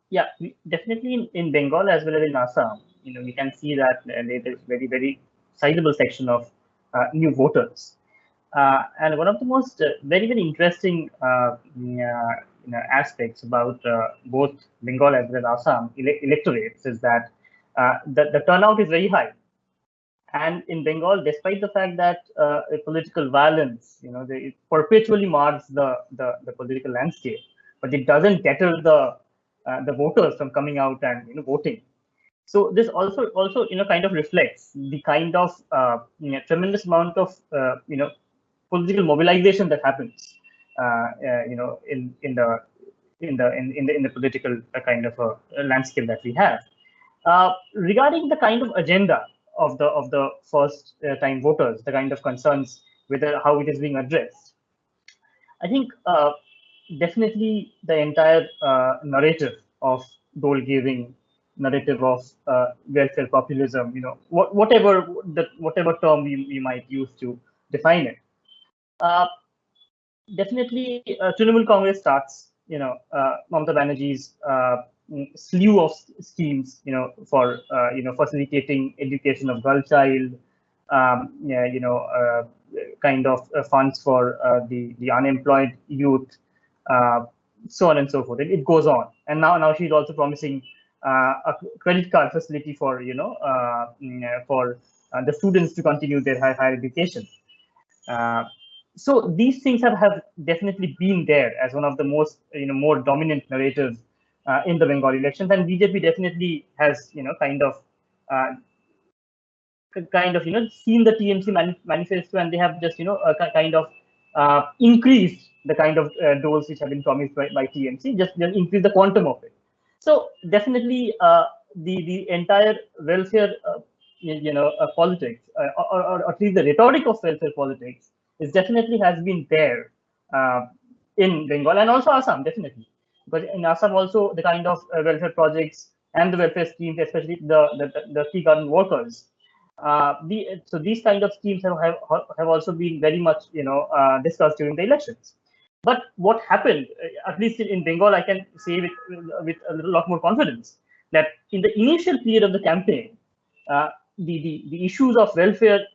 D: yeah, definitely in Bengal as well as in Assam, we can see that there is very sizable section of new voters. And one of the most very interesting aspects about both Bengal as well as Assam electorates is that the turnout is very high. And in Bengal, despite the fact that political violence, it perpetually mars the political landscape, but it doesn't deter the voters from coming out and voting. So this also kind of reflects the kind of tremendous amount of political mobilization that happens in the political kind of landscape that we have. Regarding the kind of agenda of the first time voters, the kind of concerns with how it is being addressed, I think definitely the entire narrative of dole giving, narrative of welfare populism, whatever term we might use to define it, definitely Trinamool Congress starts, Mamata Banerjee's slew of schemes, for facilitating education of girl child, kind of funds for the unemployed youth, so on and so forth. It goes on, and now she's also promising a credit card facility for for the students to continue their higher education. So these things have definitely been there as one of the most more dominant narratives in the Bengal elections, and BJP definitely has seen the TMC manifesto, and they have just kind of increased the kind of doles which have been promised by TMC, just increase the quantum of it. So definitely the entire welfare politics, or at least the rhetoric of welfare politics, is definitely has been there in Bengal and also Assam, definitely. But in Assam also, the kind of welfare projects and the welfare schemes, especially the tea garden workers, so these kind of schemes have also been very much discussed during the elections. But what happened, at least in Bengal, I can say with a lot more confidence, that in the initial period of the campaign, the issues of welfare,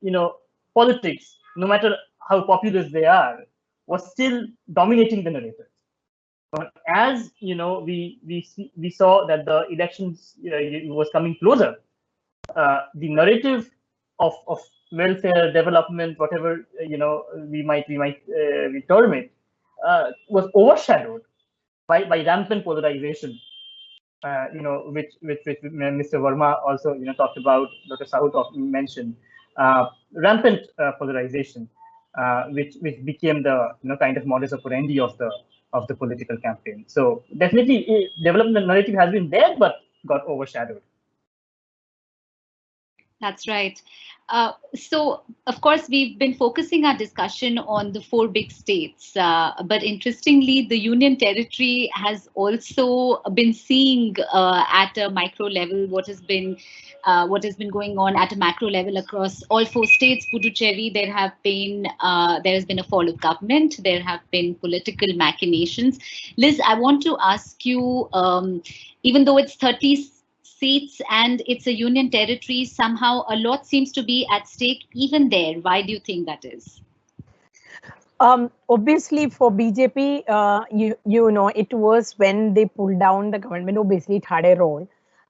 D: politics, no matter how populist they are, was still dominating the narrative. But as we saw that the elections was coming closer, the narrative of welfare, development, whatever we term it, was overshadowed by rampant polarization. Which Mr. Verma also talked about, Dr. Sahoo mentioned, rampant polarization, which became the kind of modus operandi of the political campaign. So definitely, development narrative has been there, but got overshadowed.
A: That's right. So, of course, we've been focusing our discussion on the 4 big states, but interestingly, the Union Territory has also been seeing at a micro level what has been going on at a macro level across all 4 states. Puducherry, there has been a fall of government. There have been political machinations. Liz, I want to ask you, even though it's 30 seats and it's a union territory, somehow a lot seems to be at stake even there. Why do you think that is?
B: Obviously for BJP, you know, it was when they pulled down the government, obviously it had a role.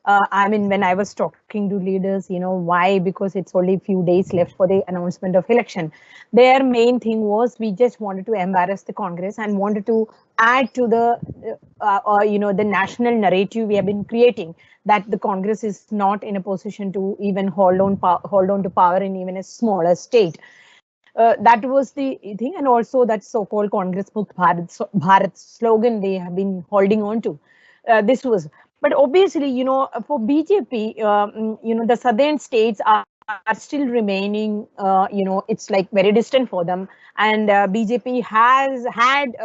B: I mean, when I was talking to leaders, you know, why? Because it's only a few days left for the announcement of election. Their main thing was we just wanted to embarrass the Congress and wanted to add to the, the national narrative we have been creating, that the Congress is not in a position to even hold on to power in even a smaller state. That was the thing, and also that so-called Congress Mukt Bharat slogan they have been holding on to. This was, but obviously, you know, for BJP, you know, the southern states are still remaining, you know, it's like very distant for them, and BJP has had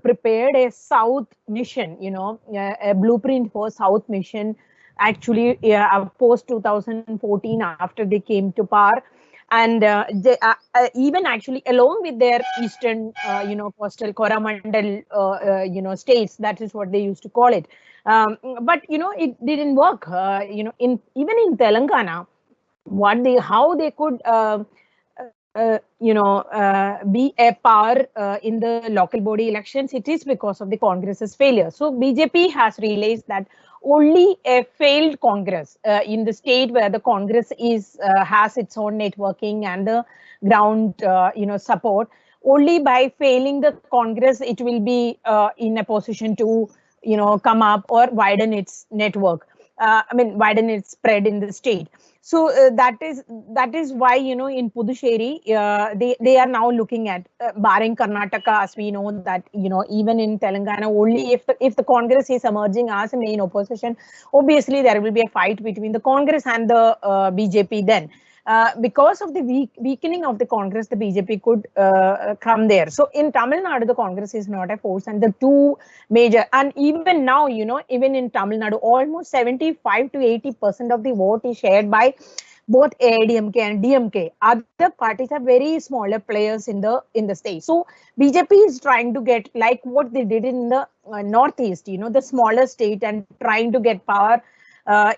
B: prepared a South mission, you know, a blueprint for South mission. Actually, post 2014, after they came to power. And even actually along with their eastern, coastal Coromandel, states, that is what they used to call it. But, you know, it didn't work. Even in Telangana, how they could, be a power in the local body elections, it is because of the Congress's failure. So BJP has realized that only a failed Congress in the state where the Congress is has its own networking and the ground, support. Only by failing the Congress, it will be in a position to, come up or widen its network. Widen its spread in the state. So that is why, in Puducherry, they are now looking at barring Karnataka, as we know that, even in Telangana, only if the Congress is emerging as a main opposition, obviously there will be a fight between the Congress and the BJP then. Because of the weakening of the Congress, the BJP could come there. So in Tamil Nadu, the Congress is not a force, and the two major, and even now, even in Tamil Nadu, almost 75 to 80% of the vote is shared by both AIDMK and DMK. Other parties are very smaller players in the state. So BJP is trying to get like what they did in the Northeast, the smaller state, and trying to get power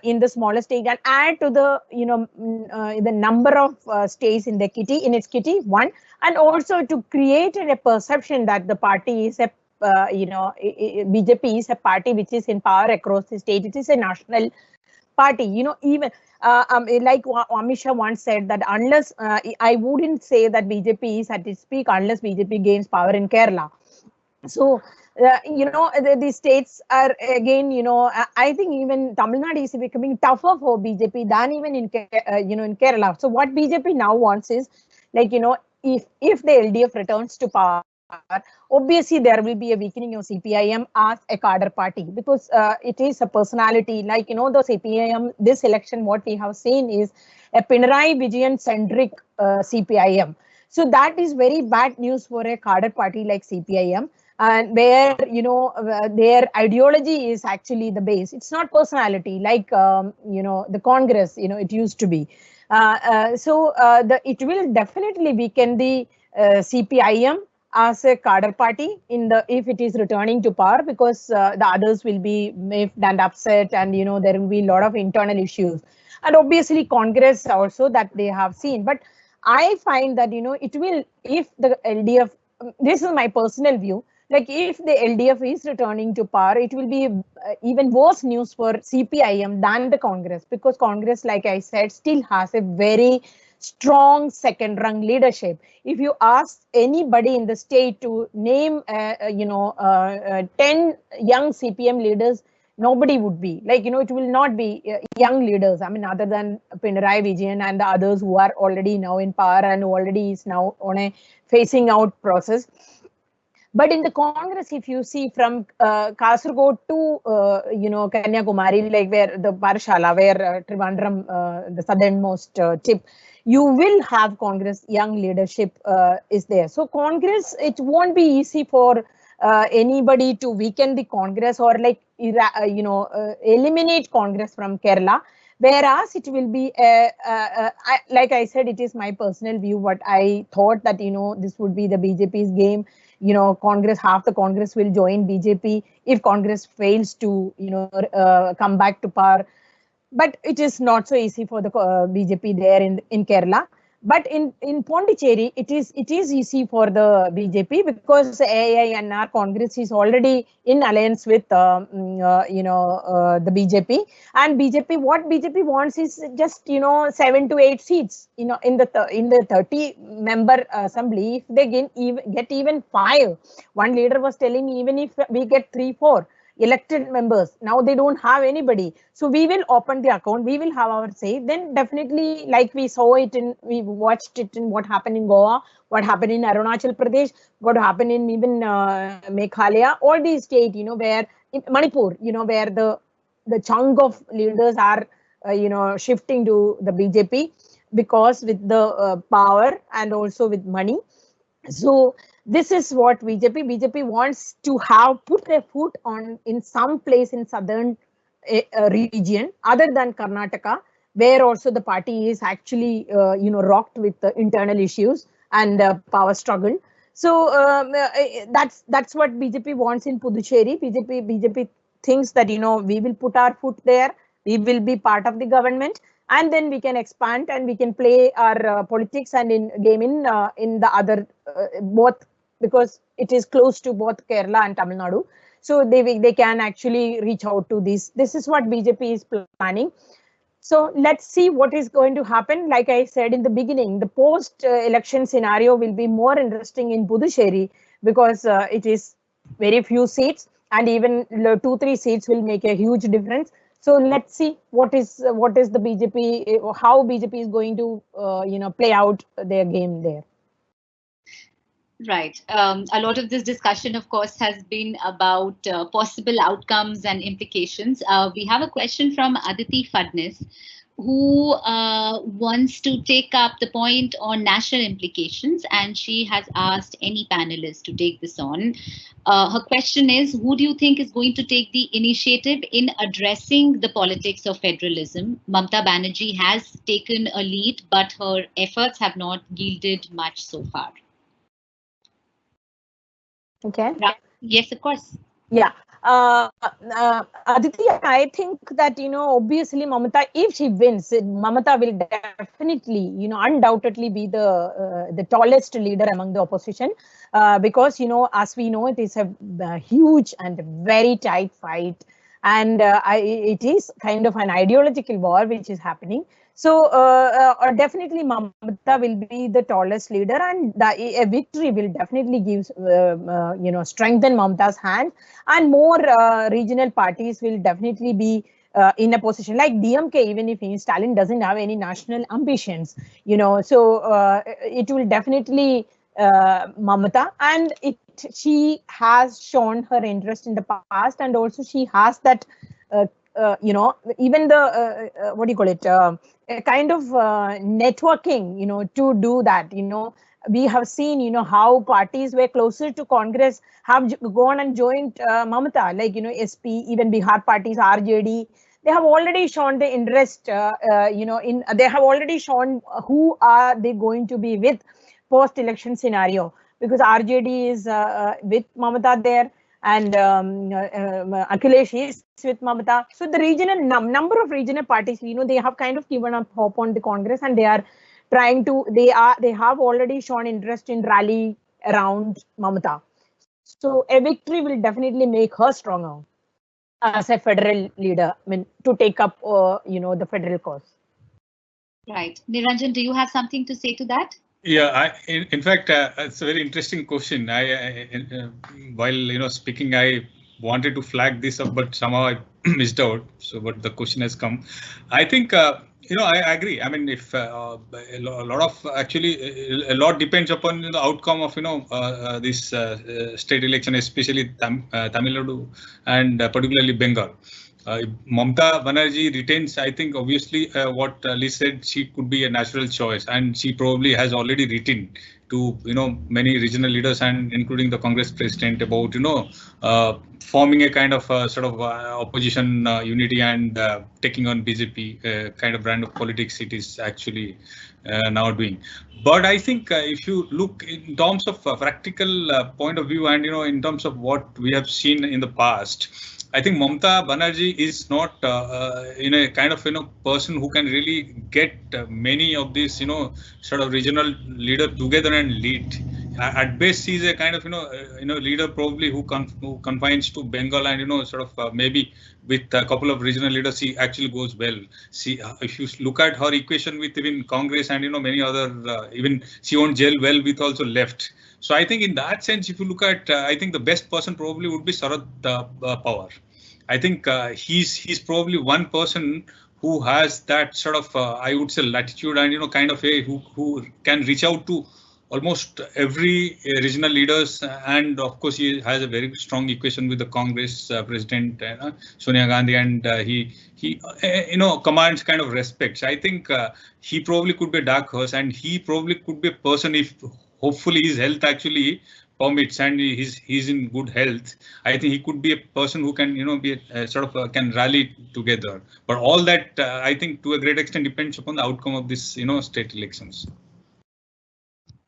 B: in the smaller state and add to the the number of states in its kitty, one, and also to create a perception that the party is a BJP is a party which is in power across the state. It is a national party. Even like Amit Shah once said that unless I wouldn't say that BJP is at its peak unless BJP gains power in Kerala. So the states are again, I think even Tamil Nadu is becoming tougher for BJP than even in in Kerala. So what BJP now wants is like if the LDF returns to power, obviously there will be a weakening of CPIM as a cadre party, because it is a personality like the CPIM. This election, what we have seen is a Pinarayi Vijayan centric CPIM. So that is very bad news for a cadre party like CPIM. And where their ideology is actually the base. It's not personality like the Congress it used to be. It will definitely weaken the CPIM as a cadre party if it is returning to power, because the others will be miffed and upset, and there will be a lot of internal issues, and obviously Congress also that they have seen. But I find that it will, if the LDF, this is my personal view, like if the LDF is returning to power, it will be even worse news for CPIM than the Congress, because Congress, like I said, still has a very strong second rung leadership. If you ask anybody in the state to name 10 young CPM leaders, nobody would be like, it will not be young leaders. I mean, other than Pinarayi Vijayan and the others who are already now in power and who already is now on a phasing out process. But in the Congress, if you see from Kasaragod to Kanyakumari, like where the Parshala, where Trivandrum, the southernmost tip, you will have Congress young leadership is there. So Congress, it won't be easy for anybody to weaken the Congress or like eliminate Congress from Kerala. Whereas it will be, like I said, it is my personal view. What I thought that this would be the BJP's game. Congress, half the Congress will join BJP if Congress fails to, come back to power. But it is not so easy for the BJP there in Kerala. But in Puducherry, it is easy for the BJP because AINR Congress is already in alliance with the BJP, and what BJP wants is just 7 to 8 seats in the 30-member assembly. If they get even 5, one leader was telling me, even if we get 3-4 elected members, now they don't have anybody, so we will open the account, we will have our say. Then definitely, like we watched it in what happened in Goa, what happened in Arunachal Pradesh, what happened in even Meghalaya, all these states, where in Manipur, where the chunk of leaders are shifting to the BJP because with the power and also with money. So this is what BJP wants to have put their foot on in some place in southern region other than Karnataka, where also the party is actually rocked with the internal issues and power struggle. So that's what BJP wants in Puducherry. BJP thinks that we will put our foot there, we will be part of the government, and then we can expand and we can play our politics and in the other both, because it is close to both Kerala and Tamil Nadu. So they can actually reach out to this. This is what BJP is planning. So let's see what is going to happen. Like I said in the beginning, the post-election scenario will be more interesting in Puducherry because it is very few seats, and even 2-3 seats will make a huge difference. So let's see what is the BJP, how BJP is going to play out their game there.
A: Right. A lot of this discussion, of course, has been about possible outcomes and implications. We have a question from Aditi Fadnis, who wants to take up the point on national implications, and she has asked any panelist to take this on. Her question is, who do you think is going to take the initiative in addressing the politics of federalism? Mamata Banerjee has taken a lead, but her efforts have not yielded much so far.
B: Okay.
A: Yes, of course.
B: Yeah. Aditi, I think that, obviously Mamata, if she wins, Mamata will definitely, undoubtedly be the tallest leader among the opposition, because, as we know, it is a huge and very tight fight. And it is kind of an ideological war which is happening. So definitely Mamata will be the tallest leader, and a victory will definitely give, strengthen Mamata's hand, and more regional parties will definitely be in a position like DMK. Even if Stalin doesn't have any national ambitions, so it will definitely Mamata, and she has shown her interest in the past, and also she has that even the what do you call it, a kind of networking, to do that. We have seen, how parties were closer to Congress have gone and joined Mamata, like, SP, even Bihar parties, RJD. They have already shown the interest, they have already shown who are they going to be with post-election scenario, because RJD is with Mamata there, and Akhilesh is with Mamata. So the regional number of regional parties, they have kind of given up hope on the Congress, and they are trying to, they have already shown interest in rally around Mamata. So a victory will definitely make her stronger as a federal leader, to take up, the federal cause.
A: Right. Niranjan, do you have something to say to that?
E: Yeah, in fact, it's a very interesting question. While speaking, I wanted to flag this up, but somehow I missed out. So, but the question has come. I think I agree. I mean, if a lot of actually a lot depends upon the outcome of this state election, especially Tamil Nadu and particularly Bengal. If Mamata Banerjee retains, I think obviously what Liz said, she could be a natural choice, and she probably has already written to many regional leaders and including the Congress president about forming a kind of sort of opposition unity and taking on BJP kind of brand of politics it is actually now doing. But I think if you look in terms of practical point of view and in terms of what we have seen in the past, I think Mamata Banerjee is not in a kind of person who can really get many of these sort of regional leader together and lead. At best, he's a kind of leader probably who confines to Bengal and sort of maybe with a couple of regional leaders he actually goes well. See, if you look at her equation with even Congress and many other even she won't gel well with also left. So I think in that sense, if you look at, I think the best person probably would be Sharad Pawar. I think he's probably one person who has that sort of I would say latitude and kind of a who can reach out to almost every regional leaders, and of course he has a very strong equation with the Congress president Sonia Gandhi, and he commands kind of respect. I think he probably could be a dark horse, and he probably could be a person if hopefully his health actually permits and he's in good health. I think he could be a person who can be sort of can rally together. But all that I think to a great extent depends upon the outcome of this state elections.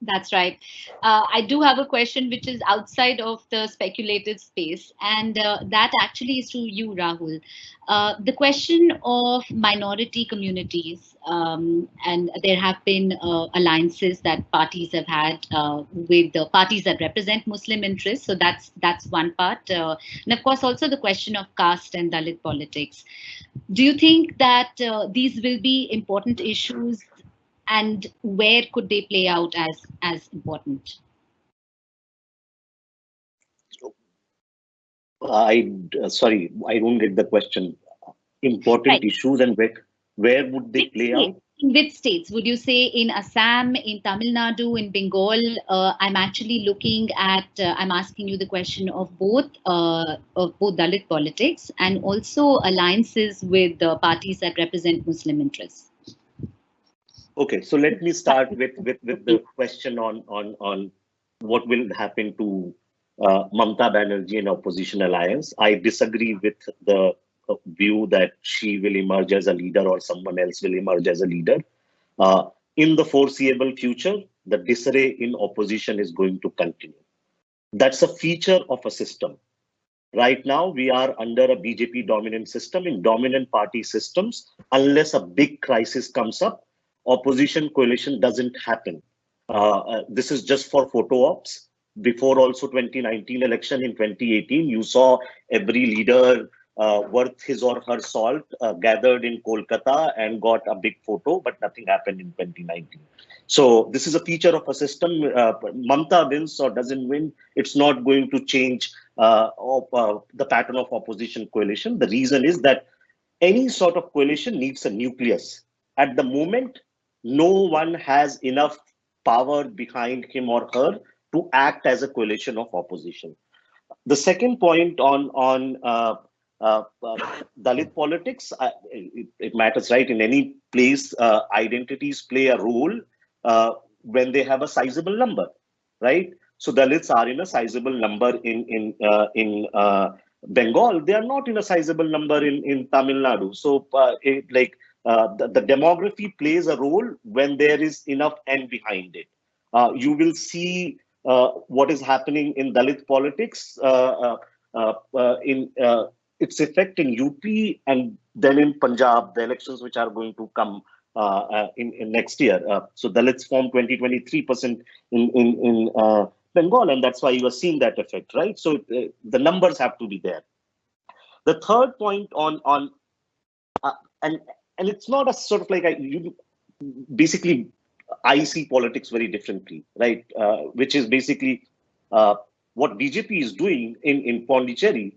A: That's right. I do have a question which is outside of the speculative space, and that actually is to you, Rahul. The question of minority communities, and there have been alliances that parties have had with the parties that represent Muslim interests. So that's one part, and of course also the question of caste and Dalit politics. Do you think that these will be important issues? And where could they play out as important?
F: Sorry, I don't get the question. Important issues and where would they play out?
A: In which states would you say? In Assam, in Tamil Nadu, in Bengal? I'm actually looking at. I'm asking you the question of both Dalit politics and also alliances with parties that represent Muslim interests.
C: Okay, so let me start with the question on what will happen to Mamata Banerjee and opposition alliance. I disagree with the view that she will emerge as a leader or someone else will emerge as a leader. In the foreseeable future, the disarray in opposition is going to continue. That's a feature of a system. Right now, we are under a BJP dominant system. In dominant party systems, unless a big crisis comes up, opposition coalition doesn't happen. This is just for photo ops. Before also 2019 election, in 2018, you saw every leader worth his or her salt gathered in Kolkata and got a big photo, but nothing happened in 2019. So this is a feature of a system. Mamata wins or doesn't win, it's not going to change the pattern of opposition coalition. The reason is that any sort of coalition needs a nucleus. At the moment, no one has enough power behind him or her to act as a coalition of opposition. The second point on Dalit politics, it matters, right? In any place, identities play a role when they have a sizable number, right? So Dalits are in a sizable number in Bengal. They are not in a sizable number in Tamil Nadu. So the demography plays a role when there is enough end behind it. You will see what is happening in Dalit politics in its effect in UP and then in Punjab, the elections which are going to come in next year. So Dalits form 20-23% in Bengal, and that's why you are seeing that effect, right? So the numbers have to be there. The third point on and it's not a sort of like basically I see politics very differently, right? Which is basically what BJP is doing in Puducherry.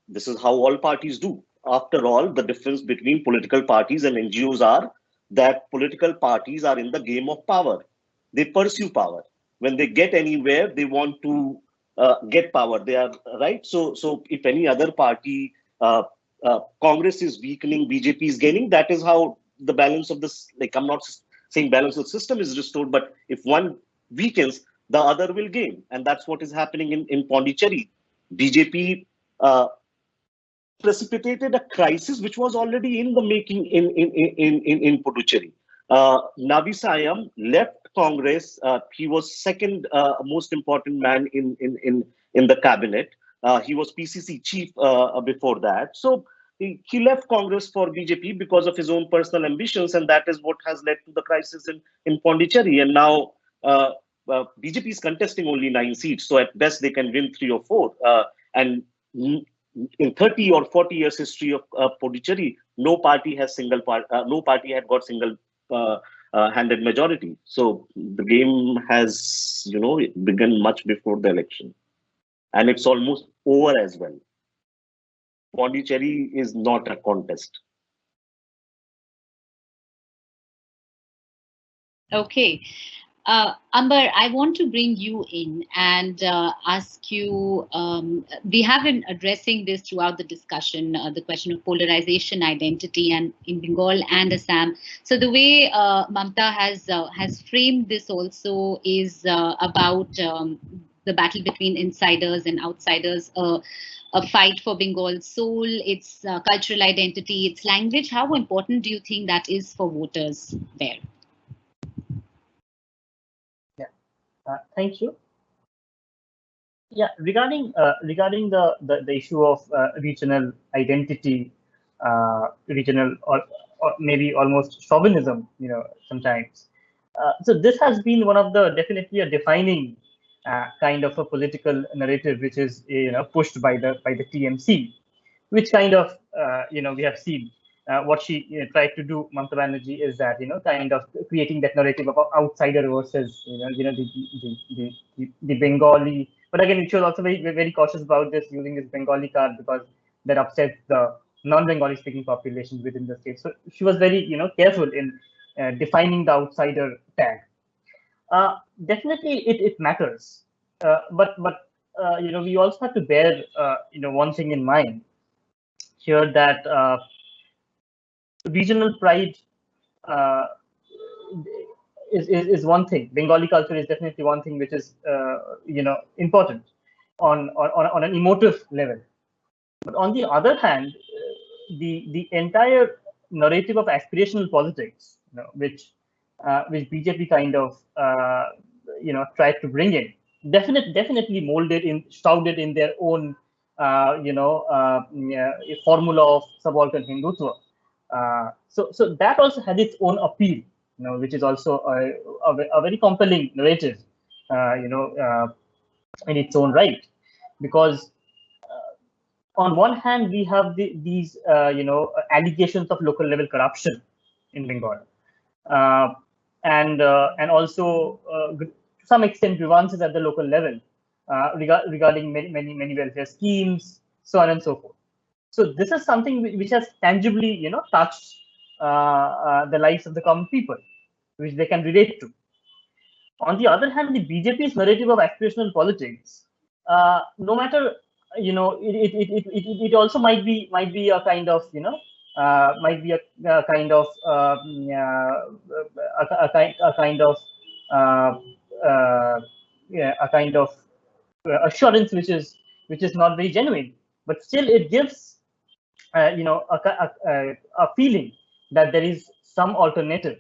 C: This is how all parties do. After all, the difference between political parties and NGOs are that political parties are in the game of power. They pursue power. When they get anywhere, they want to get power. They are right. So if any other party, Congress is weakening, BJP is gaining, that is how the balance of this, like I'm not saying balance of the system is restored, but if one weakens, the other will gain. And that's what is happening in Puducherry. BJP precipitated a crisis which was already in the making in Puducherry. Navi Sayam left Congress. He was second most important man in the cabinet. He was PCC chief before that. So he left Congress for BJP because of his own personal ambitions, and that is what has led to the crisis in Puducherry. And now BJP is contesting only 9 seats, so at best they can win 3 or 4. And in 30 or 40 years history of Puducherry, no party had got single-handed majority. So the game has, begun much before the election, and it's almost over as well. Puducherry is not a contest.
A: Okay. Ambar, I want to bring you in and ask you, we have been addressing this throughout the discussion, the question of polarization, identity, and in Bengal and Assam. So the way Mamata has framed this also is about the battle between insiders and outsiders, a fight for Bengal's soul, its cultural identity, its language. How important do you think that is for voters there?
D: Thank you. Yeah, regarding the issue of regional identity, regional or maybe almost chauvinism, sometimes. So this has been one of the definitely a defining kind of a political narrative, which is pushed by the TMC, which kind of we have seen. What she tried to do, Mamata Banerjee, is that kind of creating that narrative about outsider versus the Bengali. But again, she was also very cautious about this, using this Bengali card, because that upsets the non-Bengali speaking population within the state. So she was very careful in defining the outsider tag. Definitely, it matters, but we also have to bear one thing in mind here, that regional pride is one thing. Bengali culture is definitely one thing which is important on an emotive level. But on the other hand, the entire narrative of aspirational politics, which BJP kind of tried to bring in, definitely molded in, shrouded in their own formula of subaltern Hindutva. So that also has its own appeal, which is also a very compelling narrative, in its own right, because on one hand we have these allegations of local level corruption in Bengal, and also to some extent grievances at the local level regarding many welfare schemes, so on and so forth. So this is something which has tangibly touched the lives of the common people, which they can relate to. On the other hand, the BJP's narrative of aspirational politics, no matter it also might be a kind of might be a kind of a kind of assurance which is not very genuine, but still it gives a feeling that there is some alternative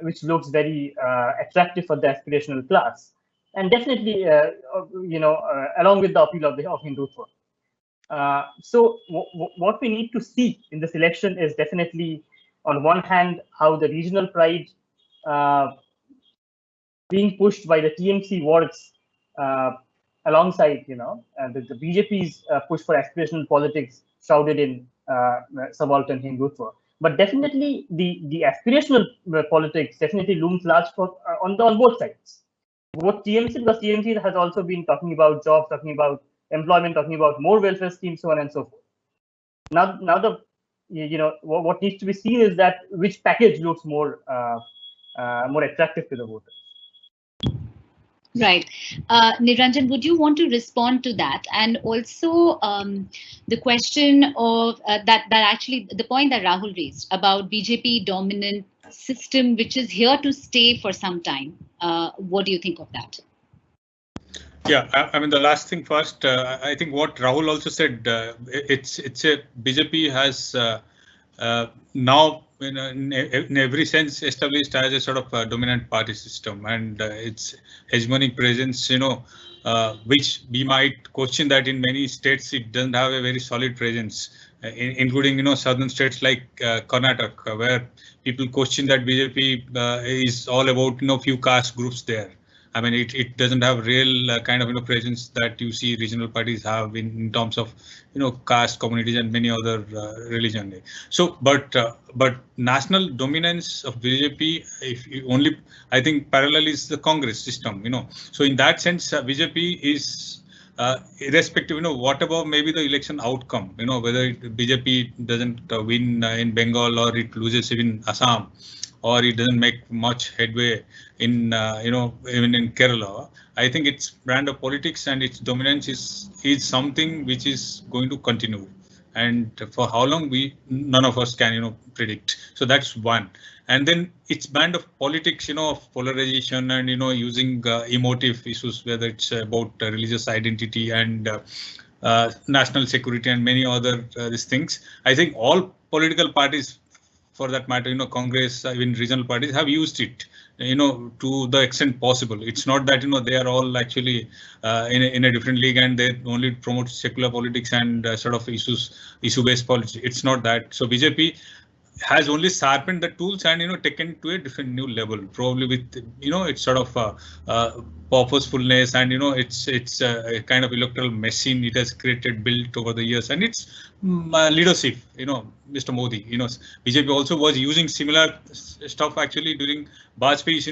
D: which looks very attractive for the aspirational class, and definitely along with the appeal of Hindutva. So what we need to see in this election is definitely, on one hand, how the regional pride being pushed by the TMC wards alongside the BJP's push for aspirational politics shrouded in subaltern Hindutva. But definitely the aspirational politics definitely looms large on both sides. Both TMC, because TMC has also been talking about jobs, talking about employment, talking about more welfare schemes, so on and so forth. Now what needs to be seen is that which package looks more attractive to the voters.
A: Right. Niranjan, would you want to respond to that? And also the question of that actually the point that Rahul raised about BJP dominant system, which is here to stay for some time. What do you think of that?
E: Yeah, I mean, the last thing first, I think what Rahul also said, it's a BJP has now in every sense established as a sort of dominant party system, and its hegemonic presence, which we might question that in many states it doesn't have a very solid presence, including southern states like Karnataka, where people question that BJP is all about few caste groups there. I mean, it doesn't have real kind of presence that you see regional parties have in terms of caste communities and many other religion. So, but national dominance of BJP, if you only, I think parallel is the Congress system. So in that sense, BJP is irrespective, whatever maybe the election outcome, whether BJP doesn't win in Bengal or it loses in Assam, or it doesn't make much headway in even in Kerala. I think its brand of politics and its dominance is something which is going to continue, and for how long none of us can predict. So that's one. And then its brand of politics, of polarization and using emotive issues, whether it's about religious identity and national security and many other these things. I think all political parties, for that matter, Congress, even regional parties have used it, to the extent possible. It's not that, they are all actually in a different league and they only promote secular politics and sort of issue-based politics. It's not that. So BJP has only sharpened the tools and taken to a different new level, probably with it's sort of purposefulness and it's a kind of electoral machine it has built over the years, and it's leadership. Mr. Modi, BJP also was using similar stuff actually during Vajpayee's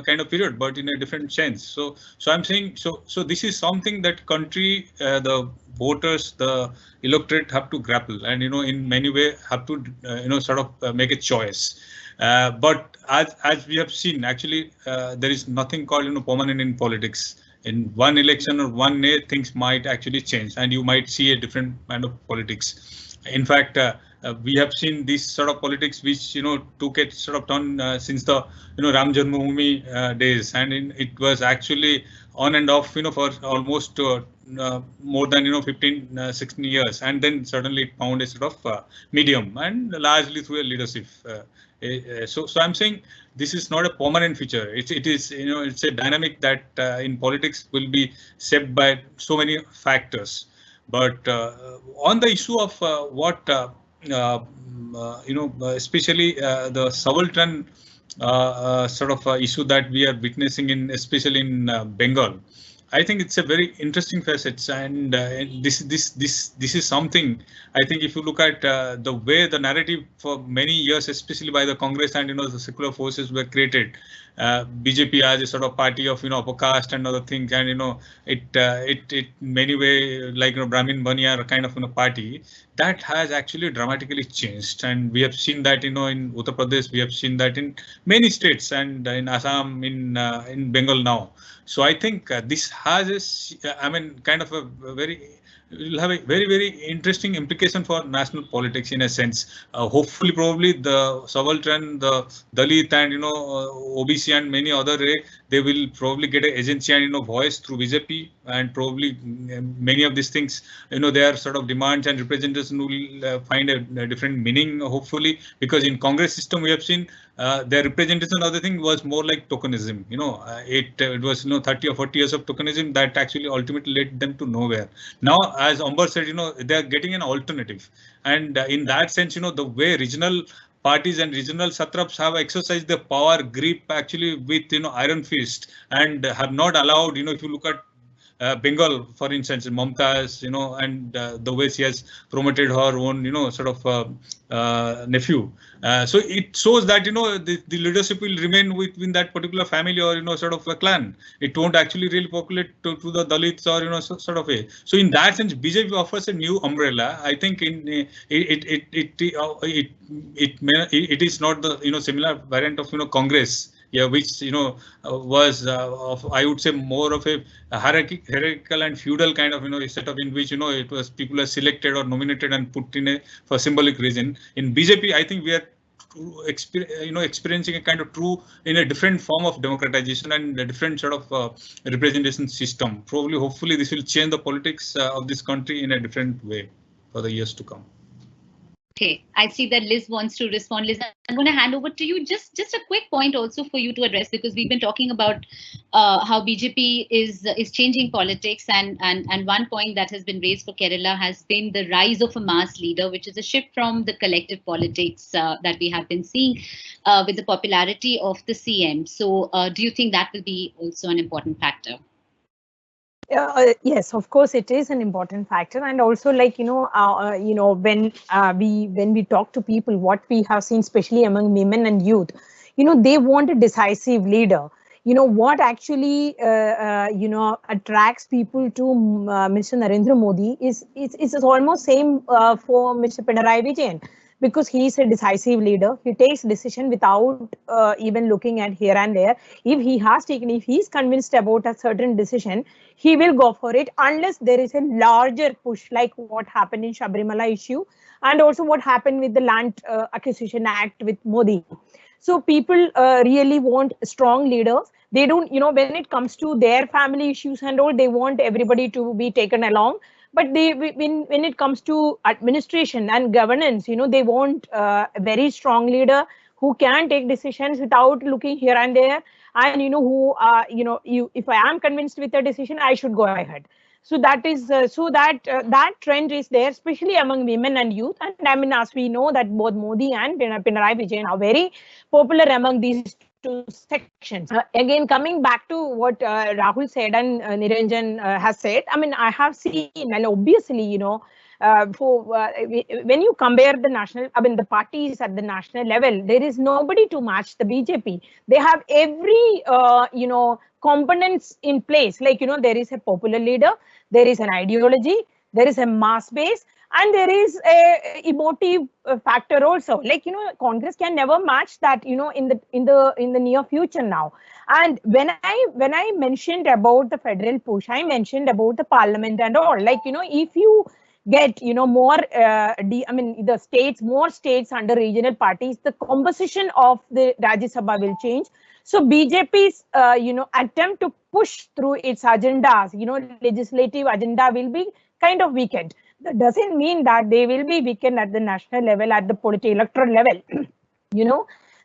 E: kind of period, but in a different sense. So I'm saying so this is something that country, the voters, the electorate have to grapple and in many ways have to sort of make a choice. But as we have seen, actually, there is nothing called permanent in politics. In one election or one day, things might actually change, and you might see a different kind of politics. In fact, we have seen this sort of politics which took a sort of turn since the Ram Janmabhoomi days, and it was actually on and off for almost more than 15 16 years, and then suddenly it found a sort of medium, and largely through a leadership. So I'm saying this is not a permanent feature. It is it's a dynamic that in politics will be shaped by so many factors. But on the issue of what especially the subaltern sort of issue that we are witnessing especially in Bengal, I think it's a very interesting facet, and this is something. I think if you look at the way the narrative for many years, especially by the Congress and the secular forces were created, BJP as a sort of party of upper-caste and other things, and it many way like Brahmin Baniya kind of party, that has actually dramatically changed, and we have seen that in Uttar Pradesh, we have seen that in many states, and in Assam, in Bengal now. So I think this has kind of a will have a very interesting implication for national politics in a sense. Hopefully, probably the subaltern, the Dalit, and OBC and many other they will probably get an agency and voice through BJP, and probably many of these things their sort of demands and representation will find a different meaning, hopefully, because in Congress system we have seen their representation of the thing was more like tokenism. It was 30 or 40 years of tokenism that actually ultimately led them to nowhere. Now, as Ambar said, they are getting an alternative, and in that sense, the way regional parties and regional satraps have exercised their power grip actually with iron fist, and have not allowed, if you look at Bengal, for instance, Mamta's, and the way she has promoted her own, sort of nephew. So it shows that, the leadership will remain within that particular family or, sort of a clan. It won't actually really populate to the Dalits or, sort of a. So in that sense, BJP offers a new umbrella. I think it is not the, similar variant of, Congress. Yeah, which was of, I would say, more of a hierarchical and feudal kind of setup, in which it was people are selected or nominated and put in for symbolic reason. In BJP, I think we are experiencing a kind of in a different form of democratization and a different sort of representation system. Probably, hopefully, this will change the politics of this country in a different way for the years to come.
A: Okay, I see that Liz wants to respond. Liz, I'm going to hand over to you. Just a quick point also for you to address, because we've been talking about how BJP is changing politics, and one point that has been raised for Kerala has been the rise of a mass leader, which is a shift from the collective politics that we have been seeing with the popularity of the CM. So do you think that will be also an important factor?
B: Yes, of course, it is an important factor, and also, like when we talk to people, what we have seen, especially among women and youth, they want a decisive leader. What actually attracts people to Mr. Narendra Modi is almost same for Mr. Pinarayi Vijayan, because he is a decisive leader. He takes decision without even looking at here and there. If he is convinced about a certain decision, he will go for it, unless there is a larger push, like what happened in Sabrimala issue, and also what happened with the Land Acquisition Act with Modi. So people really want strong leaders. They don't, when it comes to their family issues and all, they want everybody to be taken along. But when it comes to administration and governance, they want a very strong leader who can take decisions without looking here and there, and if I am convinced with a decision, I should go ahead. So that is that trend is there, especially among women and youth. And as we know that both Modi and Pinarayi Vijayan are very popular among these two sections. Again, coming back to what Rahul said and Niranjan has said, I have seen, and obviously, when you compare the parties at the national level, there is nobody to match the BJP. They have every, components in place. Like, there is a popular leader, there is an ideology, there is a mass base, And there is a emotive factor also. Like, Congress can never match that, in the near future now. And when I mentioned about the federal push, I mentioned about the parliament and all. Like, if you get more more states under regional parties, the composition of the Rajya Sabha will change. So BJP's attempt to push through its agendas, legislative agenda, will be kind of weakened. That doesn't mean that they will be weakened at the national level, at the electoral level.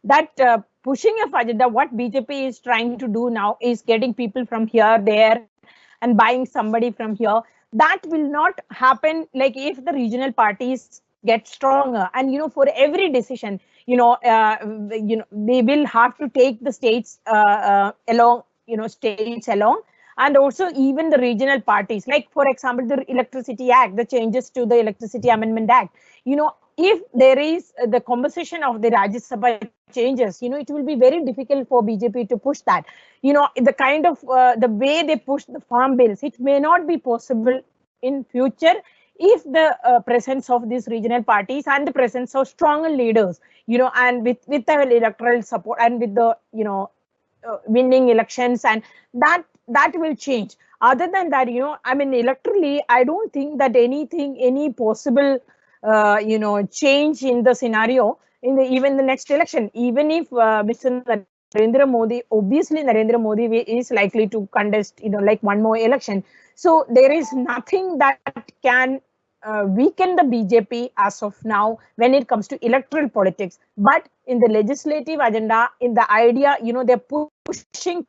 B: That pushing of agenda, what BJP is trying to do now is getting people from here, there, and buying somebody from here. That will not happen, like, if the regional parties get stronger. And for every decision, they will have to take the states along, states along, and also even the regional parties. Like, for example, the Electricity Act, the changes to the Electricity Amendment Act. If there is the composition of the Rajya Sabha changes, it will be very difficult for BJP to push that. The kind of the way they push the farm bills, it may not be possible in future if the presence of these regional parties and the presence of stronger leaders, and with the electoral support and with the winning elections, and that will change. Other than that, electorally, I don't think that any possible change in the scenario in even the next election. Even if Mr. Narendra Modi, obviously Narendra Modi is likely to contest, like one more election. So there is nothing that can weaken the BJP as of now when it comes to electoral politics. But in the legislative agenda, in the idea, they're pushing,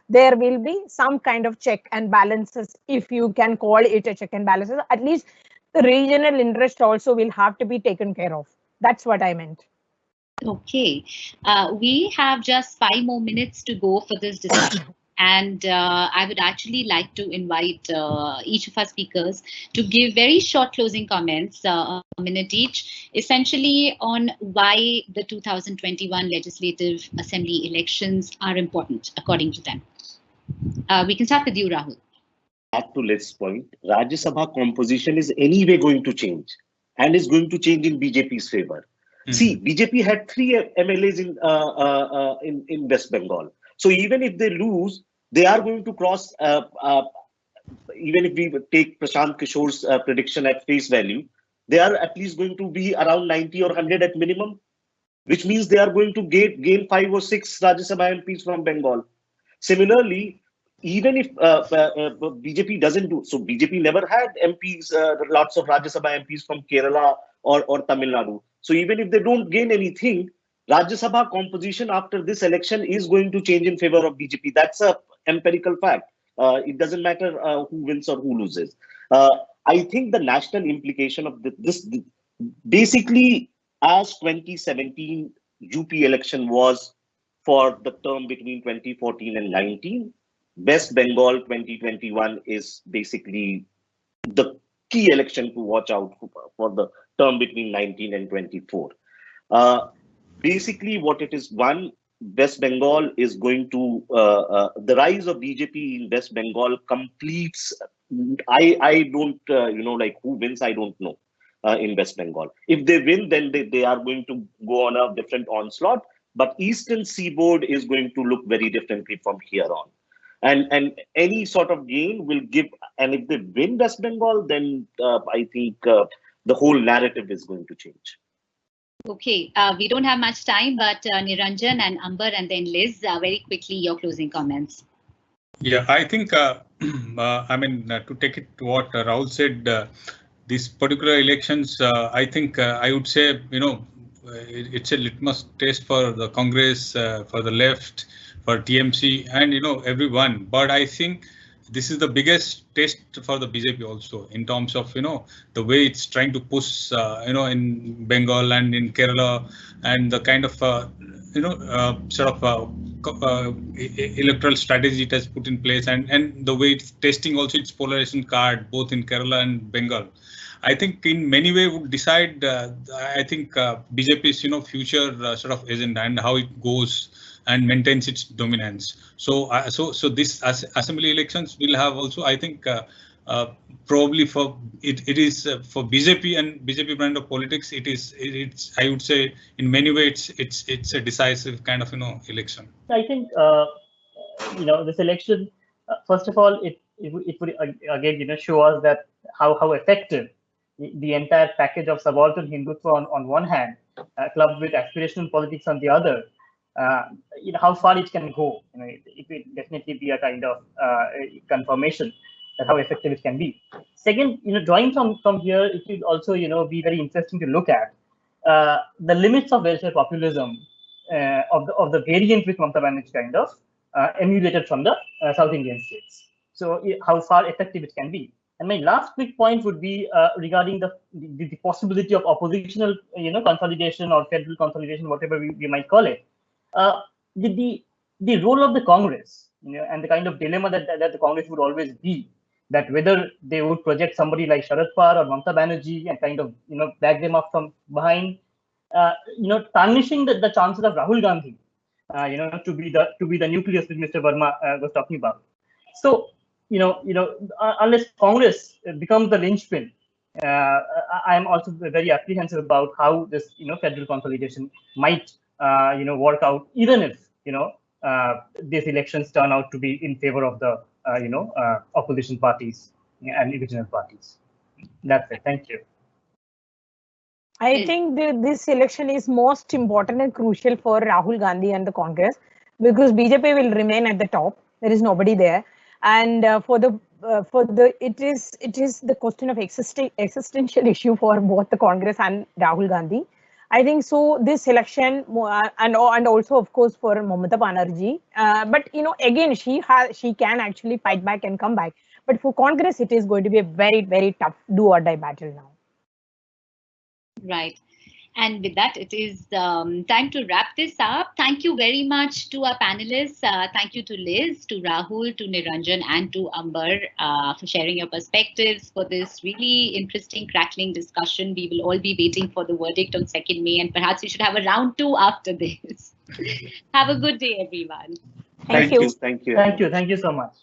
B: there will be some kind of check and balances, if you can call it a check and balances. At least the regional interest also will have to be taken care of. That's what I meant.
A: Okay. We have just 5 more minutes to go for this discussion. And I would actually like to invite each of our speakers to give very short closing comments, a minute each, essentially on why the 2021 Legislative Assembly elections are important, according to them. We can start with you, Rahul.
F: Back to Liz's point, Rajya Sabha composition is anyway going to change, and is going to change in BJP's favor. See, BJP had 3 MLAs in West Bengal. So even if they lose, they are going to cross, even if we take Prashant Kishore's prediction at face value, they are at least going to be around 90 or 100 at minimum, which means they are going to gain 5 or 6 Rajya Sabha MPs from Bengal. Similarly, even if BJP doesn't do, so BJP never had MPs, lots of Rajya Sabha MPs from Kerala or Tamil Nadu. So even if they don't gain anything, Rajya Sabha composition after this election is going to change in favor of BJP. That's a empirical fact. It doesn't matter who wins or who loses. I think the national implication of this basically, as 2017 UP election was for the term between 2014 and 19, West Bengal 2021 is basically the key election to watch out for the term between 19 and 24. Basically, what it is, one, West Bengal is going to, the rise of BJP in West Bengal completes, I don't, like who wins, I don't know in West Bengal. If they win, then they are going to go on a different onslaught, but Eastern Seaboard is going to look very differently from here on. And any sort of gain will give, and if they win West Bengal, then I think the whole narrative is going to change.
A: Okay, we don't have much time, but Niranjan and Ambar and then Liz, very quickly, your closing comments.
E: Yeah, I think, to take it to what Rahul said, these particular elections, I think I would say, it's a litmus test for the Congress, for the left, for TMC, and everyone. But I think this is the biggest test for the BJP also, in terms of the way it's trying to push in Bengal and in Kerala, and the kind of electoral strategy it has put in place, and the way it's testing also its polarization card both in Kerala and Bengal. I think in many ways would decide BJP's future sort of agenda and how it goes and maintains its dominance. So this assembly elections will have also, I think, probably for it is for BJP and BJP brand of politics. It's I would say in many ways it's a decisive kind of election.
D: I think this election, first of all, it would again show us that how effective the entire package of subaltern Hindutva on one hand, clubbed with aspirational politics on the other, how far it can go. It will definitely be a kind of confirmation that how effective it can be. Second, drawing from here, it will also be very interesting to look at the limits of welfare populism of the variant which Mamata Banerjee kind of emulated from the South Indian states. So how far effective it can be. And my last quick point would be regarding the possibility of oppositional consolidation or federal consolidation, whatever we might call it. The role of the Congress, and the kind of dilemma that the Congress would always be, that whether they would project somebody like Sharad Pawar or Mamata Banerjee and kind of back them up from behind, tarnishing the chances of Rahul Gandhi, to be the nucleus that Mr. Verma was talking about. So unless Congress becomes the linchpin, I am also very apprehensive about how this federal consolidation might work out, even if these elections turn out to be in favor of the opposition parties and regional parties. That's it. Thank you.
B: I think this election is most important and crucial for Rahul Gandhi and the Congress, because BJP will remain at the top. There is nobody there, and it is the question of existential issue for both the Congress and Rahul Gandhi. I think so. This election and also of course for Mamata Banerjee, but again she can actually fight back and come back. But for Congress, it is going to be a very, very tough do or die battle now.
A: Right. And with that, it is time to wrap this up. Thank you very much to our panelists. Thank you to Liz, to Rahul, to Niranjan, and to Ambar for sharing your perspectives for this really interesting, crackling discussion. We will all be waiting for the verdict on 2nd May, and perhaps we should have a round 2 after this. Have a good day, everyone.
B: Thank you.
F: Thank you.
D: Thank you. Thank you so much.